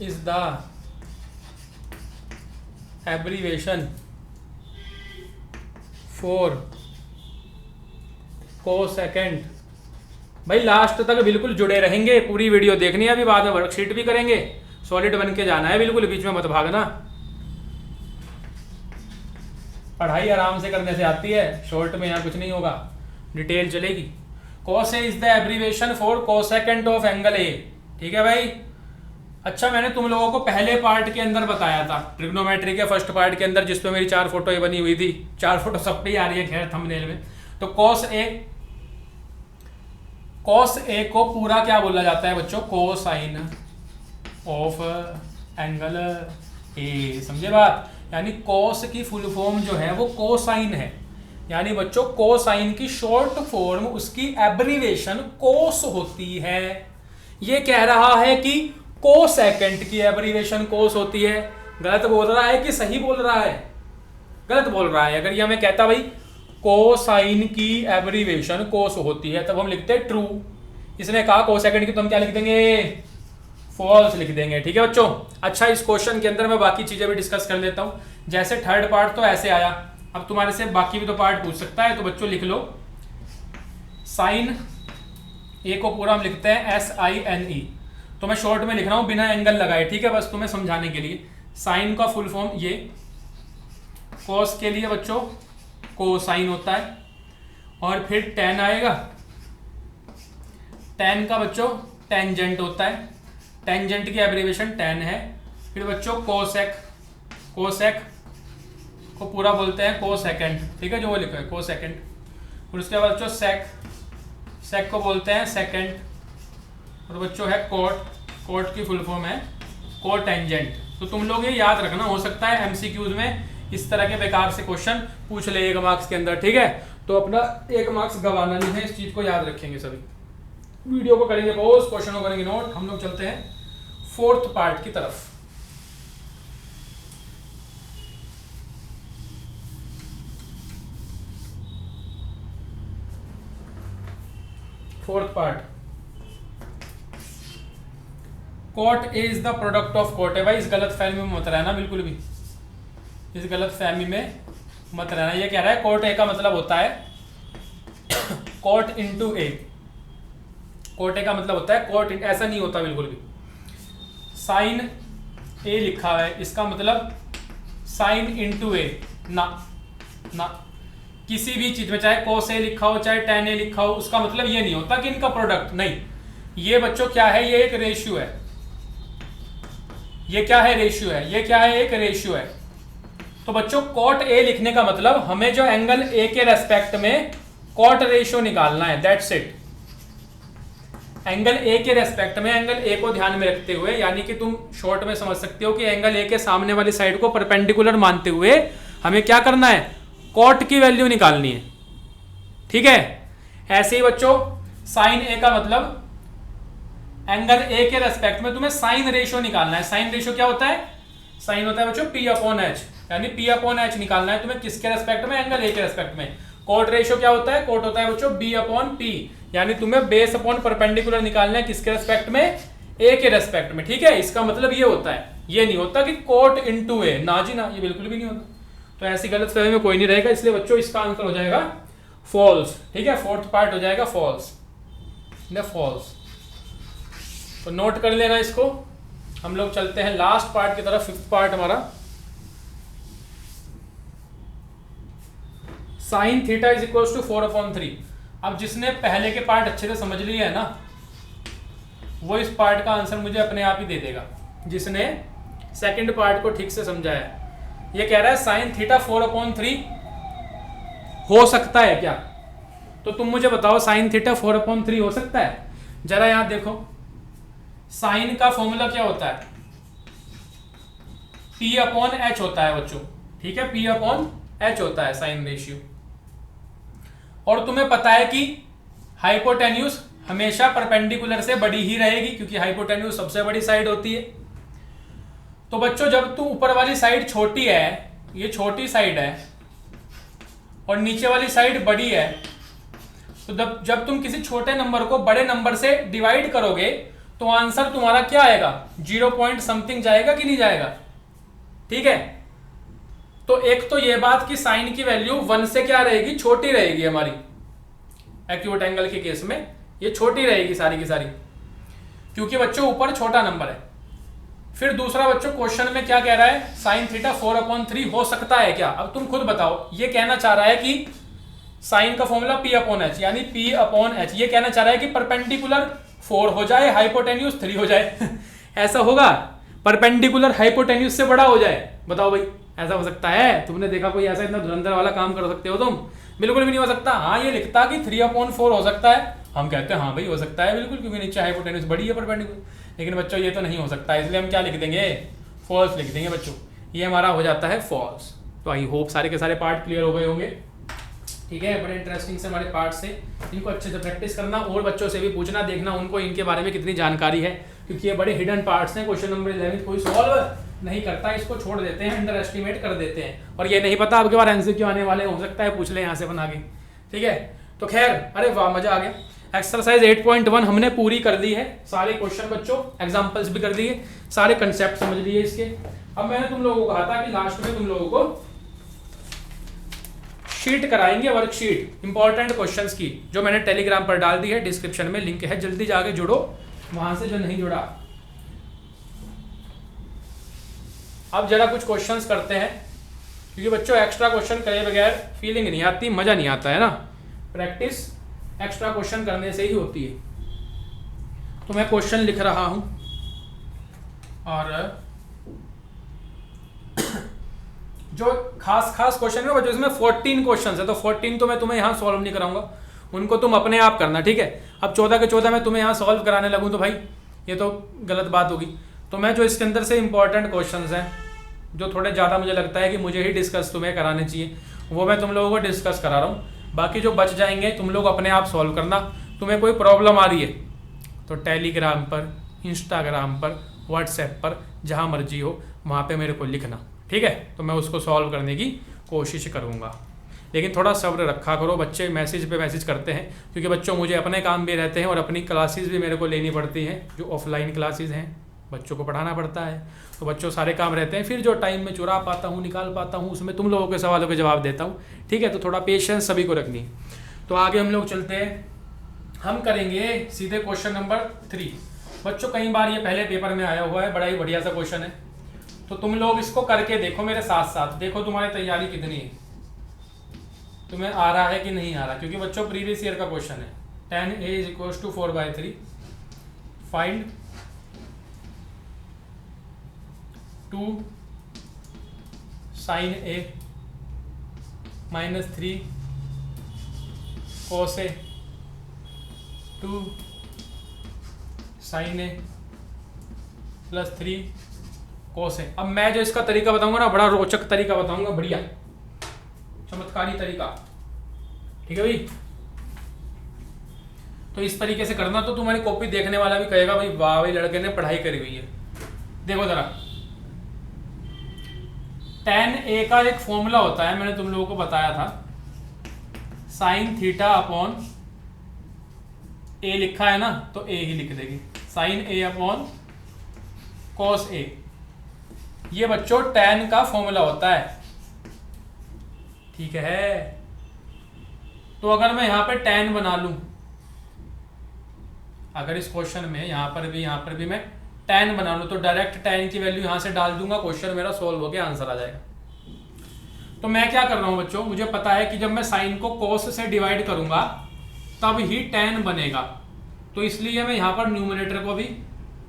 is the abbreviation for cosecant. भाई लास्ट तक बिल्कुल जुड़े रहेंगे, पूरी वीडियो देखनी है, अभी बाद में वर्कशीट भी करेंगे, सॉलिड बन के जाना है, बिल्कुल बीच में मत भागना। पढ़ाई आराम से करने से आती है, शॉर्ट में यहाँ कुछ नहीं होगा। डिटेल चलेगी। Cos A is the abbreviation for cosecant of angle A. ठीक है भाई। अच्छा, मैंने तुम लोगों को पहले पार्ट के अंदर बताया था, ट्रिग्नोमेट्री के फर्स्ट पार्ट के अंदर, जिसपे मेरी 4 फोटो बनी हुई थी। 4 फोटो सब पे ही आ रही है खैर थंबनेल में। तो कॉस ए को पूरा क्या बोला जाता है बच्चों? Cosine of angle A. समझे बात? यानी कॉस की फुल फॉर्म जो है वो कोसाइन है। यानी बच्चों कोसाइन की शॉर्ट फॉर्म, उसकी एब्रीवेशन कोस होती है। ये कह रहा है कि कोसेकेंट की एब्रीवेशन कोस होती है। गलत बोल रहा है कि सही बोल रहा है? गलत बोल रहा है। अगर ये हमें कहता भाई कोसाइन की एब्रीवेशन कोस होती है, तब हम लिखते हैं ट्रू। इसने कहा कोसेकेंट की, तो हम क्या लिख देंगे? फॉल्स लिख देंगे। ठीक है बच्चों। अच्छा, इस क्वेश्चन के अंदर मैं बाकी चीजें भी डिस्कस कर लेता हूं। जैसे थर्ड पार्ट तो ऐसे आया, अब तुम्हारे से बाकी भी तो पार्ट पूछ सकता है। तो बच्चों लिख लो, साइन ए को पूरा हम लिखते हैं SINE। तो मैं शॉर्ट में लिख रहा हूं बिना एंगल लगाए। ठीक है, बस तुम्हें समझाने के लिए। साइन का फुल फॉर्म ये, कॉस के लिए बच्चों कोसाइन होता है, और फिर टेन आएगा। टेन का बच्चों टेंजेंट होता है, टेंजेंट की एब्रीवेशन टेन है। फिर बच्चों कोसेक, कोसेक को पूरा बोलते हैं कोसेकेंट। ठीक है, जो वो लिखा है कोसेकेंट। फिर उसके बाद बच्चों सेक, सेक को बोलते हैं सेकेंड। और बच्चों है कोट, कोट की फुल फॉर्म है कोटेंजेंट। तो तुम लोग ये याद रखना, हो सकता है MCQs में इस तरह के बेकार से क्वेश्चन पूछ ले 1 मार्क्स के अंदर। ठीक है, तो अपना 1 मार्क्स गंवाना नहीं है, इस चीज को याद रखेंगे सभी। वीडियो को करेंगे पॉज, क्वेश्चन को करेंगे नोट। हम लोग चलते हैं 4th पार्ट की तरफ। Fourth part, cot A is the product of cot A. भाई इस गलत फहमी में मत रहना, बिल्कुल भी इस गलत फहमी में मत रहना। ये कह रहा है कोट ए का मतलब होता है cot into A. Cot A का मतलब होता है कोट, ऐसा नहीं होता बिल्कुल भी। साइन ए लिखा है, इसका मतलब साइन इंटू ए ना, ना किसी भी चीज में, चाहे कोस ए लिखा हो चाहे टेन ए लिखा हो, उसका मतलब ये नहीं होता कि इनका प्रोडक्ट। नहीं, ये बच्चों क्या है? ये एक रेशियो है। ये क्या है? रेशियो है। ये क्या है? एक रेशियो है। तो बच्चों कोट ए लिखने का मतलब हमें जो एंगल ए के रेस्पेक्ट में कोट रेशियो निकालना है, दैट्स इट। एंगल ए के रेस्पेक्ट में एंगल ए को ध्यान में रखते हुए, यानी कि तुम शॉर्ट में समझ सकते हो कि एंगल ए के सामने वाली साइड को परपेंडिकुलर मानते हुए हमें क्या करना है? कोट की वैल्यू निकालनी है। ठीक है, ऐसे ही बच्चों साइन ए का मतलब एंगल ए के रेस्पेक्ट में तुम्हें साइन रेशियो निकालना है। साइन रेशियो क्या होता है? साइन होता है बच्चों P/H, यानी P/H निकालना है तुम्हें किसके रेस्पेक्ट में? एंगल ए के रेस्पेक्ट में। कोट रेशियो क्या होता है? कोट होता है बच्चों B/P, यानी तुम्हें बेस अपॉन परपेंडिकुलर निकालना है किसके रेस्पेक्ट में? ए के रेस्पेक्ट में। ठीक है, इसका मतलब ये होता है, ये नहीं होता कि कोट इंटू ए, ना जी ना, ये बिल्कुल भी नहीं होता। तो ऐसी गलत फहमी में कोई नहीं रहेगा, इसलिए बच्चों इसका आंसर हो जाएगा फॉल्स। ठीक है, 4th पार्ट हो जाएगा फॉल्स, फॉल्स। तो नोट कर लेना इसको। हम लोग चलते हैं लास्ट पार्ट की तरफ, 5th पार्ट हमारा। Sine theta is equal to 4/3। अब जिसने पहले के पार्ट अच्छे से समझ लिए है ना, वो इस पार्ट का आंसर मुझे अपने आप ही दे देगा, जिसने सेकंड पार्ट को ठीक से समझा है। ये कह रहा है साइन थीटा 4/3 हो सकता है क्या? तो तुम मुझे बताओ साइन थीटा 4/3 हो सकता है? जरा यहां देखो, साइन का फॉर्मूला क्या होता है? P/H होता है बच्चों। ठीक है, P/H होता है साइन रेशियो। और तुम्हें पता है कि हाइपोटेन्यूज हमेशा परपेंडिकुलर से बड़ी ही रहेगी, क्योंकि हाइपोटेन्यूज सबसे बड़ी साइड होती है। तो बच्चों जब तुम ऊपर वाली साइड छोटी है, ये छोटी साइड है, और नीचे वाली साइड बड़ी है, तो जब तुम किसी छोटे नंबर को बड़े नंबर से डिवाइड करोगे तो आंसर तुम्हारा क्या आएगा? 0 पॉइंट समथिंग जाएगा कि नहीं जाएगा? ठीक है, तो एक तो ये बात कि साइन की वैल्यू 1 से क्या रहेगी? छोटी रहेगी हमारी। एक्यूट एंगल के केस में ये छोटी रहेगी सारी की सारी, क्योंकि बच्चों ऊपर छोटा नंबर है। फिर दूसरा बच्चों क्वेश्चन में क्या कह रहा है? साइन थीटा 4/3 हो सकता है क्या? अब तुम खुद बताओ। ये कहना चाह रहा है कि साइन का फॉर्मूला P अपॉन एच, यानी P अपॉन एच। ये कहना चाह रहा है कि परपेंडिकुलर 4 हो जाए, हाइपोटेन्यूज 3 हो जाए। ऐसा होगा? परपेंडिकुलर हाइपोटेन्यूज से बड़ा हो जाए, बताओ भाई, ऐसा हो सकता है? तुमने देखा कोई ऐसा इतना धुरंधर वाला काम कर सकते हो तुम? बिल्कुल भी नहीं हो सकता। हाँ, ये लिखता कि 3/4 हो सकता है, हम कहते हैं हाँ भाई हो सकता है बिल्कुल, क्योंकि नीचे हाइपोटेन्यूज बड़ी है परपेंडिकुलर। लेकिन बच्चों ये तो नहीं हो सकता, इसलिए हम क्या लिख देंगे? फॉल्स लिख देंगे बच्चों। ये हमारा हो जाता है फॉल्स। तो आई होप सारे के सारे पार्ट क्लियर हो गए होंगे। ठीक है, बड़े इंटरेस्टिंग से हमारे पार्ट से, इनको अच्छे से प्रैक्टिस करना और बच्चों से भी पूछना, देखना उनको इनके बारे में कितनी जानकारी है, क्योंकि ये बड़े हिडन पार्ट्स हैं। क्वेश्चन नंबर 11 कोई सॉल्व नहीं करता, इसको छोड़ देते हैं, अंडर एस्टिमेट कर देते हैं, और ये नहीं पता आपके बार आंसर क्यों आने वाले, हो सकता है पूछ ले यहाँ से बना के। ठीक है, तो खैर, अरे वाह मजा आ गया। एक्सरसाइज 8.1 हमने पूरी कर दी है, सारे क्वेश्चन बच्चों, एग्जांपल्स भी कर दिए, सारे कंसेप्ट समझ लिए इसके। अब मैंने तुम लोगों को कहा था कि लास्ट में तुम लोगों को शीट कराएंगे, वर्कशीट इंपॉर्टेंट क्वेश्चंस की, जो मैंने टेलीग्राम पर डाल दी है, डिस्क्रिप्शन में लिंक है, जल्दी जाके जुड़ो वहां से जो नहीं जुड़ा। अब जरा कुछ क्वेश्चंस करते हैं, क्योंकि बच्चों एक्स्ट्रा क्वेश्चन करे बगैर फीलिंग नहीं आती, मजा नहीं आता है ना। प्रैक्टिस एक्स्ट्रा क्वेश्चन करने से ही होती है। तो मैं क्वेश्चन लिख रहा हूं, और जो खास क्वेश्चन है बच्चों, इसमें 14 क्वेश्चन है, तो 14 तो मैं तुम्हें यहाँ सॉल्व नहीं कराऊंगा, उनको तुम अपने आप करना। ठीक है, अब 14 के 14 मैं तुम्हें यहाँ सॉल्व कराने लगूँ तो भाई ये तो गलत बात होगी। तो मैं जो इसके अंदर से इंपॉर्टेंट क्वेश्चंस हैं, जो थोड़े ज़्यादा मुझे लगता है कि मुझे ही डिस्कस तुम्हें कराने चाहिए, वो मैं तुम लोगों को डिस्कस करा रहा हूँ। बाकी जो बच जाएंगे तुम लोग अपने आप सॉल्व करना। तुम्हें कोई प्रॉब्लम आ रही है तो टेलीग्राम पर, इंस्टाग्राम पर, व्हाट्सएप पर, जहाँ मर्जी हो वहाँ पे मेरे को लिखना। ठीक है, तो मैं उसको सॉल्व करने की कोशिश करूँगा। लेकिन थोड़ा सब्र रखा करो, बच्चे मैसेज पे मैसेज करते हैं, क्योंकि बच्चों मुझे अपने काम भी रहते हैं और अपनी क्लासेस भी मेरे को लेनी पड़ती हैं, जो ऑफलाइन क्लासेस हैं, बच्चों को पढ़ाना पड़ता है। तो बच्चों सारे काम रहते हैं, फिर जो टाइम में चुरा पाता हूँ, निकाल पाता हूँ, उसमें तुम लोगों के सवालों के जवाब देता हूँ। ठीक है, तो थोड़ा पेशेंस सभी को रखनी है। तो आगे हम लोग चलते हैं, हम करेंगे सीधे क्वेश्चन नंबर 3। बच्चों कई बार ये पहले पेपर में आया हुआ है, बड़ा ही बढ़िया सा क्वेश्चन है, तो तुम लोग इसको करके देखो मेरे साथ साथ, देखो तुम्हारी तैयारी कितनी है, तुम्हें आ रहा है कि नहीं आ रहा। क्योंकि बच्चों प्रीवियस ईयर का क्वेश्चन है। 10a = 4/3, find 2 sin a - 3 cos a 2 sin a + 3 cos a। अब मैं जो इसका तरीका बताऊंगा ना, बड़ा रोचक तरीका बताऊंगा, बढ़िया चमत्कारी तरीका। ठीक है भाई, तो इस तरीके से करना, तो तुम्हारी कॉपी देखने वाला भी कहेगा भाई वाह भाई लड़के ने पढ़ाई करी हुई है। देखो जरा, tan a का एक फॉर्मूला होता है, मैंने तुम लोगों को बताया था, sin थीटा अपॉन a लिखा है ना, तो a ही लिख देगी, sin a upon cos a। ये बच्चों tan का फॉर्मूला होता है। ठीक है, तो अगर मैं यहां पे tan बना लूं, अगर इस क्वेश्चन में यहां पर भी मैं tan बना लूं, तो डायरेक्ट tan की वैल्यू यहां से डाल दूंगा, क्वेश्चन मेरा सोल्व हो गया, आंसर आ जाएगा। तो मैं क्या कर रहा हूं बच्चों, मुझे पता है कि जब मैं साइन को cos से डिवाइड करूंगा तब ही tan बनेगा, तो इसलिए मैं यहां पर न्यूमरेटर को भी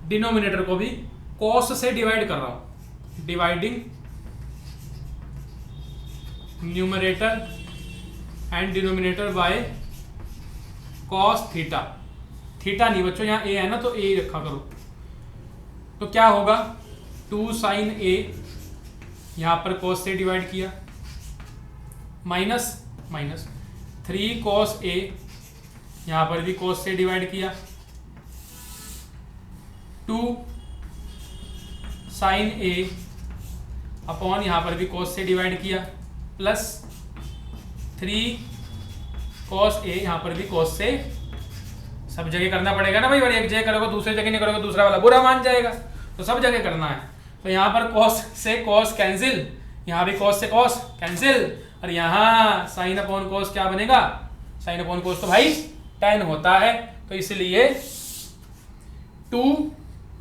डिनोमिनेटर को भी cos से डिवाइड कर रहा हूं, dividing numerator and denominator by cos theta. Theta नहीं बच्चों, यहाँ a है ना, तो a ही रखा करो। तो क्या होगा, 2 sin a, यहाँ पर cos से डिवाइड किया, माइनस 3 cos a, यहाँ पर भी cos से डिवाइड किया, 2 sin a अपॉन यहाँ पर भी cos से डिवाइड किया, प्लस 3 cos a, यहाँ पर भी cos से, सब जगह करना पड़ेगा ना भाई, और एक जगह करोगे दूसरी जगह नहीं करोगे दूसरा वाला बुरा मान जाएगा, तो सब जगह करना है। तो यहाँ पर cos से cos कैंसिल, यहाँ भी cos से cos कैंसिल, और यहाँ sin अपॉन cos क्या बनेगा, sin अपॉन cos तो भाई tan होता है, तो इसलिए 2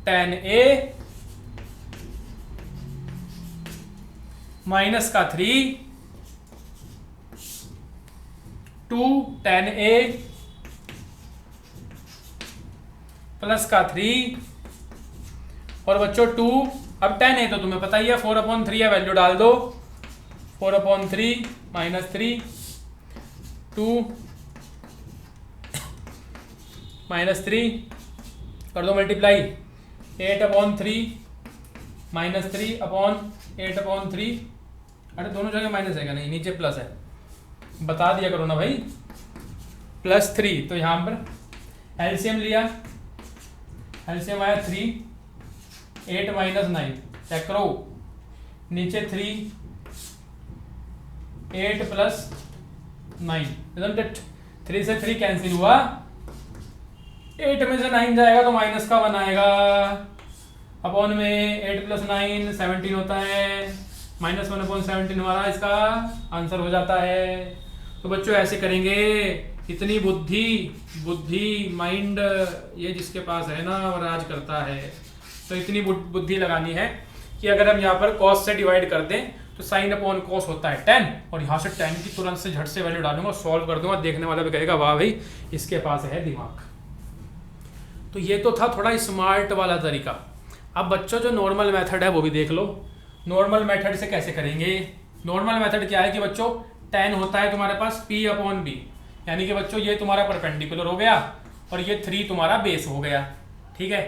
tan a माइनस का 3 2 tan A प्लस का 3 और बच्चों 2 अब 10 है तो तुम्हें पता ही है 4/3 है, वैल्यू डाल दो 4/3 माइनस 3 2 माइनस 3 कर दो मल्टीप्लाई 8/3 माइनस 3 अपॉन 8/3। अरे दोनों जगह माइनस है क्या? नहीं, नीचे प्लस है, बता दिया करो ना भाई। +3 तो यहाँ पर एलसीएम लिया, एलसीएम आया 3 8 माइनस 9 चेक करो नीचे 3 8 प्लस 9 3 से 3 कैंसिल हुआ, 8 में से 9 जाएगा तो माइनस का 1 आएगा, अपॉन में 8 प्लस 9 17 होता है, -1/17 हमारा इसका आंसर हो जाता है। तो बच्चों ऐसे करेंगे, इतनी बुद्धि माइंड ये जिसके पास है ना वो राज करता है। तो इतनी बुद्धि लगानी है कि अगर हम यहाँ पर कॉस से डिवाइड कर दें तो साइन अपॉन कॉस होता है 10, और यहाँ से 10 की तुरंत से झट से वैल्यू डालूंगा, सॉल्व कर दूंगा, देखने वाला भी कहेगा वाह भाई इसके पास है दिमाग। तो ये तो था थोड़ा स्मार्ट वाला तरीका। अब बच्चों जो नॉर्मल मेथड है वो भी देख लो। नॉर्मल मेथड से कैसे करेंगे? नॉर्मल मेथड क्या है कि बच्चों tan होता है तुम्हारे पास P/B, यानी कि बच्चों ये तुम्हारा परपेंडिकुलर हो गया और ये 3 तुम्हारा बेस हो गया, ठीक है।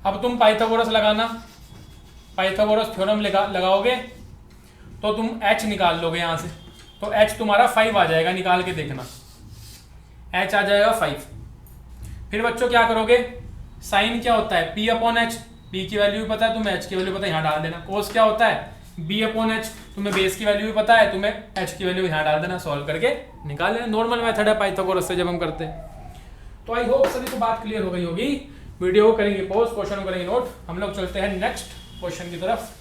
अब तुम पाइथागोरस लगाना, पाइथागोरस थ्योरम लगाओगे तो तुम h निकाल लोगे यहाँ से, तो h तुम्हारा 5 आ जाएगा, निकाल के देखना h आ जाएगा 5। फिर बच्चों क्या करोगे, साइन क्या होता है P/H, P की वैल्यू भी पता है तुम्हें, H की वैल्यू पता है, यहाँ डाल देना। कोस क्या होता है B/H, तुम्हें बेस की वैल्यू भी पता है, तुम्हें H की वैल्यू यहाँ डाल देना, सॉल्व करके निकाल लेना। नॉर्मल मेथड है पाइथागोरस से जब हम करते हैं। तो आई होप सभी को बात क्लियर हो गई होगी। वीडियो को करेंगे पॉज, क्वेश्चन को करेंगे नोट, हम लोग चलते हैं नेक्स्ट क्वेश्चन की तरफ।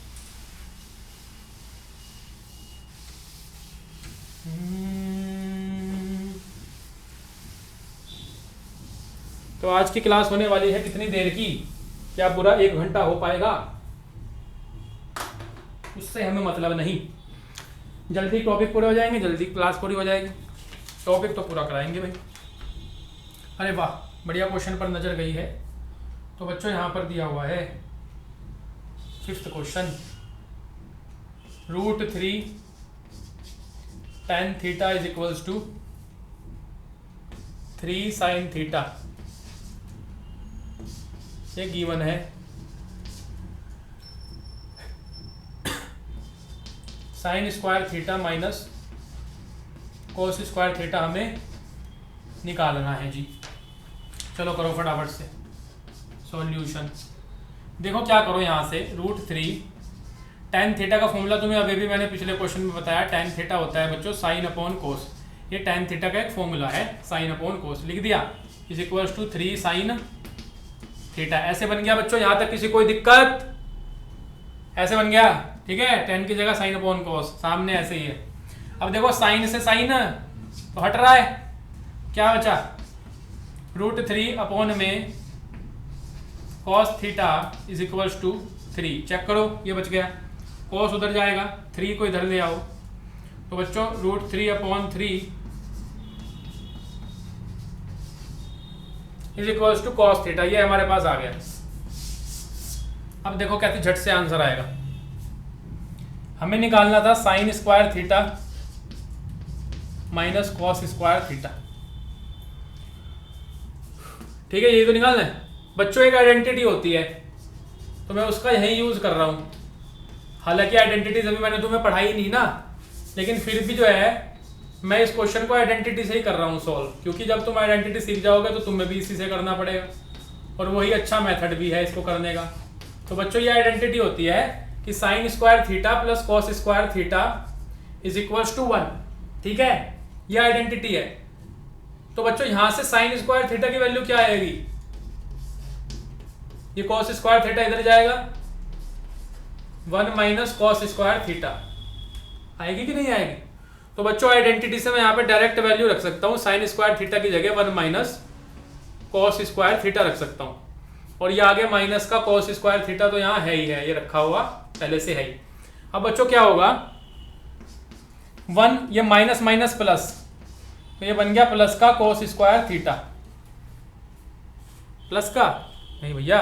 तो आज की क्लास होने वाली है कितनी देर की? क्या पूरा 1 घंटा हो पाएगा? उससे हमें मतलब नहीं, जल्दी टॉपिक पूरे हो जाएंगे, जल्दी क्लास पूरी हो जाएगी, टॉपिक तो पूरा कराएंगे भाई। अरे वाह, बढ़िया क्वेश्चन पर नजर गई है। तो बच्चों यहाँ पर दिया हुआ है 5th question, √3 tan theta is equals to 3 sin theta, ये गिवन है। Sine square theta minus cos square theta हमें निकालना है जी। चलो करो फटाफट से सॉल्यूशन। देखो क्या करो, यहाँ से √3 tan थीटा का फॉर्मूला तुम्हें अभी भी मैंने पिछले क्वेश्चन में बताया, tan थीटा होता है बच्चों साइन अपॉन कोस। ये tan थीटा का एक फॉर्मूला है, साइन अपॉन कोस लिख दिया, is equals to 3 sin theta. ऐसे बन गया बच्चों, यहाँ तक किसी कोई दिक्कत? ऐसे बन गया, ठीक है। 10 की जगह साइन अपॉन कोस, सामने ऐसे ही है। अब देखो साइन से साइन तो हट रहा है, क्या बचा √3 अपॉन में cos theta is equals to 3। Check करो ये बच गया, कॉस उधर जाएगा, 3 को इधर ले आओ, तो बच्चों √3 upon 3 is equals to cos theta, ये हमारे पास आ गया। अब देखो कैसे झट से आंसर आएगा। हमें निकालना था sign square theta minus cos square theta, ठीक है, यही तो निकालना है बच्चों। एक आइडेंटिटी होती है तो मैं उसका यही यूज कर रहा हूं, हालांकि आइडेंटिटीज अभी मैंने तुम्हें पढ़ाई नहीं ना, लेकिन फिर भी जो है मैं इस क्वेश्चन को आइडेंटिटी से ही कर रहा हूँ सॉल्व, क्योंकि जब तुम आइडेंटिटी सीख जाओगे तो तुम्हें भी इसी से करना पड़ेगा, और वही अच्छा मेथड भी है इसको करने का। तो बच्चों ये आइडेंटिटी होती है कि sine square theta plus cos square theta is equals to 1, ठीक है, ये आइडेंटिटी है। तो बच्चों यहां से साइन स्क्वायर थीटा की वैल्यू क्या आएगी, ये कॉस स्क्वायर थीटा इधर जाएगा, 1 माइनस कॉस स्क्वायर थीटा आएगी कि नहीं आएगी? तो बच्चों आइडेंटिटी से मैं यहाँ पे डायरेक्ट वैल्यू रख सकता हूँ, साइन स्क्वायर थीटा की जगह 1 माइनस कॉस स्क्वायर थीटा रख सकता हूँ, और ये आगे माइनस का कॉस स्क्वायर थीटा तो यहाँ है ही है, ये रखा हुआ पहले से है ही। अब बच्चों क्या होगा, 1 ये माइनस माइनस प्लस, तो ये बन गया प्लस का कोस स्क्वायर थीटा, प्लस का नहीं भैया,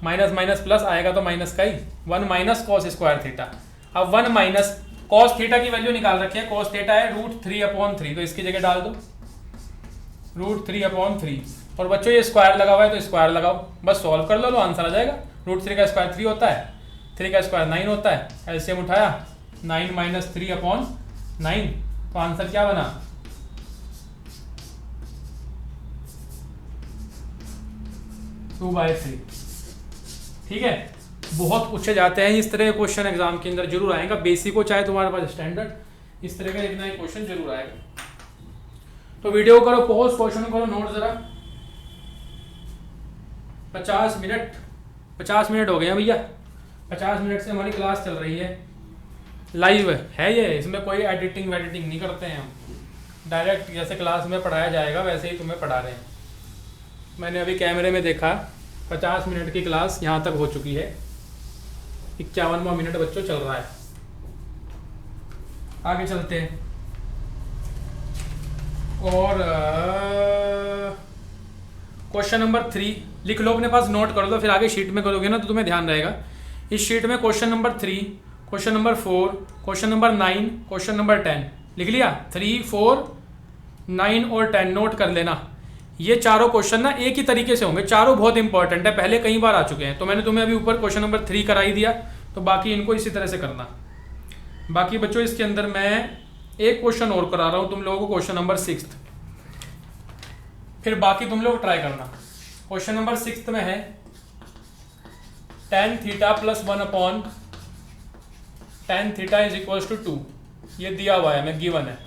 माइनस माइनस प्लस आएगा तो माइनस का ही, 1 माइनस कॉस स्क्वायर थीटा। अब 1 माइनस कॉस थीटा की वैल्यू निकाल रखी है, कॉस थीटा है √3/3, तो इसकी जगह डाल दो √3/3। और बच्चों ये स्क्वायर लगा हुआ है तो स्क्वायर लगाओ, बस सॉल्व कर लो, आंसर आ जाएगा। √3 का स्क्वायर 3 होता है, 3 का स्क्वायर 9 होता है, एलसीएम उठाया 9 - 3/9, तो आंसर क्या बना, 2/3। ठीक है, बहुत पूछे जाते हैं इस तरह के क्वेश्चन, एग्जाम के अंदर जरूर आएगा, बेसिक हो चाहे तुम्हारे पास स्टैंडर्ड, इस तरह का एक ना एक क्वेश्चन जरूर आएगा। तो वीडियो करो पॉज, क्वेश्चन करो नोट जरा। 50 मिनट हो गए हैं भैया, 50 मिनट से हमारी क्लास चल रही है, लाइव है ये, इसमें कोई एडिटिंग वेडिटिंग नहीं करते हैं हम, डायरेक्ट जैसे क्लास में पढ़ाया जाएगा वैसे ही तुम्हें पढ़ा रहे हैं। मैंने अभी कैमरे में देखा 50 मिनट की क्लास यहाँ तक हो चुकी है, 51वां मिनट बच्चों चल रहा है। आगे चलते हैं और क्वेश्चन नंबर 3 लिख लो अपने पास, नोट कर लो, फिर आगे शीट में करोगे ना तो तुम्हें ध्यान रहेगा। इस शीट में question number 3, question number 4, question number 9, question number 10 लिख लिया। 3, 4, 9 और 10 नोट कर लेना। ये चारों क्वेश्चन ना एक ही तरीके से होंगे, चारों बहुत इंपॉर्टेंट है, पहले कई बार आ चुके हैं, तो मैंने तुम्हें अभी ऊपर क्वेश्चन नंबर 3 करा ही दिया, तो बाकी इनको इसी तरह से करना। बाकी बच्चों इसके अंदर मैं एक क्वेश्चन और करा रहा हूँ तुम लोगों को, क्वेश्चन नंबर 6, फिर बाकी तुम लोग ट्राई करना। क्वेश्चन नंबर 6 में है tan theta plus 1/tan theta is equals to 2, ये दिया हुआ है, मैं गिवन है,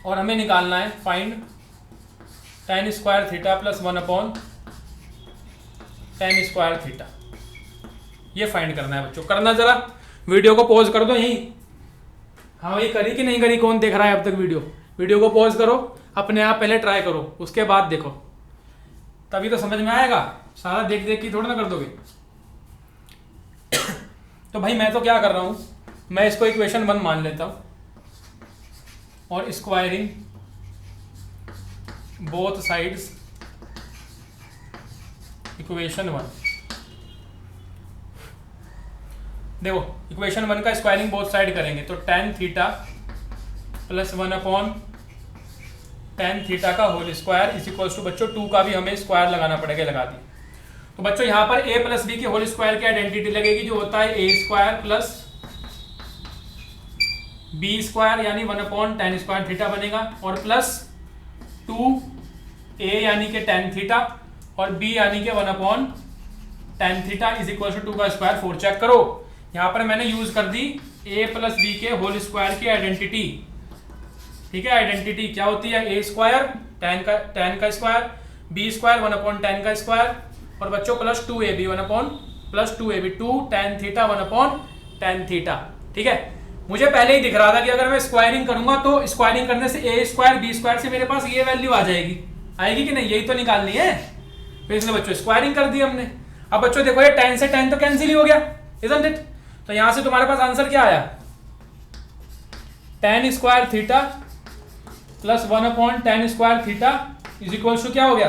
और हमें निकालना है find tan square theta plus 1/tan square theta, ये फाइंड करना है बच्चों। करना जरा, वीडियो को पॉज कर दो यहीं, हाँ भाई करी कि नहीं करी, कौन देख रहा है अब तक वीडियो को पॉज करो, अपने आप पहले ट्राई करो, उसके बाद देखो, तभी तो समझ में आएगा, सारा देख देख के थोड़ा ना कर दोगे। तो भाई मैं तो क्या कर रहा हूं, मैं इसको इक्वेशन 1 मान लेता हूं, और स्क्वायरिंग बोथ साइड्स इक्वेशन 1। देखो इक्वेशन 1 का स्क्वायरिंग बोथ साइड करेंगे तो tan theta plus 1/tan theta का whole square is equals to बच्चों 2 का भी हमें स्क्वायर लगाना पड़ेगा, लगा दी। तो बच्चों यहाँ पर a प्लस बी के होल स्क्वायर की आइडेंटिटी लगेगी, जो होता है a square plus B square यानी 1/tan स्क्वायर थीटा बनेगा, और प्लस 2a यानी कि tan थीटा और b यानी कि 1/tan theta is equals to 2 का स्क्वायर 4। चेक करो, यहाँ पर मैंने यूज कर दी a प्लस बी के होल स्क्वायर की आइडेंटिटी। ठीक है, आइडेंटिटी क्या होती है, a स्क्वायर tan का स्क्वायर, b स्क्वायर 1/tan का स्क्वायर, और बच्चों plus 2ab 2 tan theta 1/tan theta. ठीक है, मुझे पहले ही दिख रहा था कि अगर मैं स्क्वायरिंग करूंगा तो स्क्वायरिंग करने से a स्क्वायर b स्क्वायर से मेरे पास ये वैल्यू आ जाएगी, आएगी कि नहीं, यही तो निकालनी है, तो इसलिए बच्चों स्क्वायरिंग कर दी हमने। अब बच्चों देखो ये tan से tan तो कैंसिल ही हो गया, इजंट इट, तो यहां से तुम्हारे पास आंसर क्या आया, tan square theta plus 1/tan square theta is equals to क्या हो गया,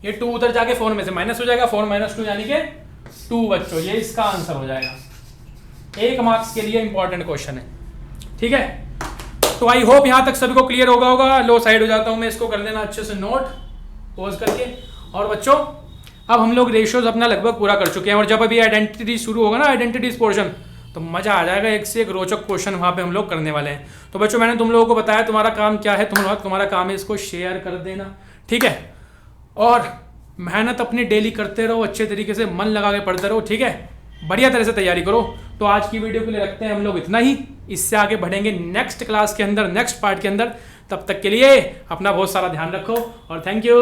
ये 2 उधर जाके 4 में से माइनस हो जाएगा, 4 - 2 यानी कि 2 बच्चों, ये इसका आंसर हो जाएगा। 1 मार्क्स के लिए इंपॉर्टेंट क्वेश्चन है। ठीक है, तो आई होप यहां तक सभी को क्लियर होगा। लो साइड हो जाता हूं मैं, इसको कर लेना अच्छे से नोट पॉज करके। और बच्चों अब हम लोग रेशियोज अपना लगभग पूरा कर चुके हैं, और जब अभी आइडेंटिटी शुरू होगा ना, आइडेंटिटीज पोर्शन, तो मजा आ जाएगा, एक से एक रोचक क्वेश्चन वहां पे हम लोग करने वाले हैं। तो बच्चों मैंने तुम लोगों को बताया तुम्हारा काम क्या है, तुम्हारा काम है इसको शेयर कर देना। ठीक है, और मेहनत अपनी डेली करते रहो, अच्छे तरीके से मन लगा के पढ़ते रहो। ठीक है, बढ़िया तरह से तैयारी करो। तो आज की वीडियो के लिए रखते हैं हम लोग इतना ही, इससे आगे बढ़ेंगे नेक्स्ट क्लास के अंदर, नेक्स्ट पार्ट के अंदर। तब तक के लिए अपना बहुत सारा ध्यान रखो और थैंक यू।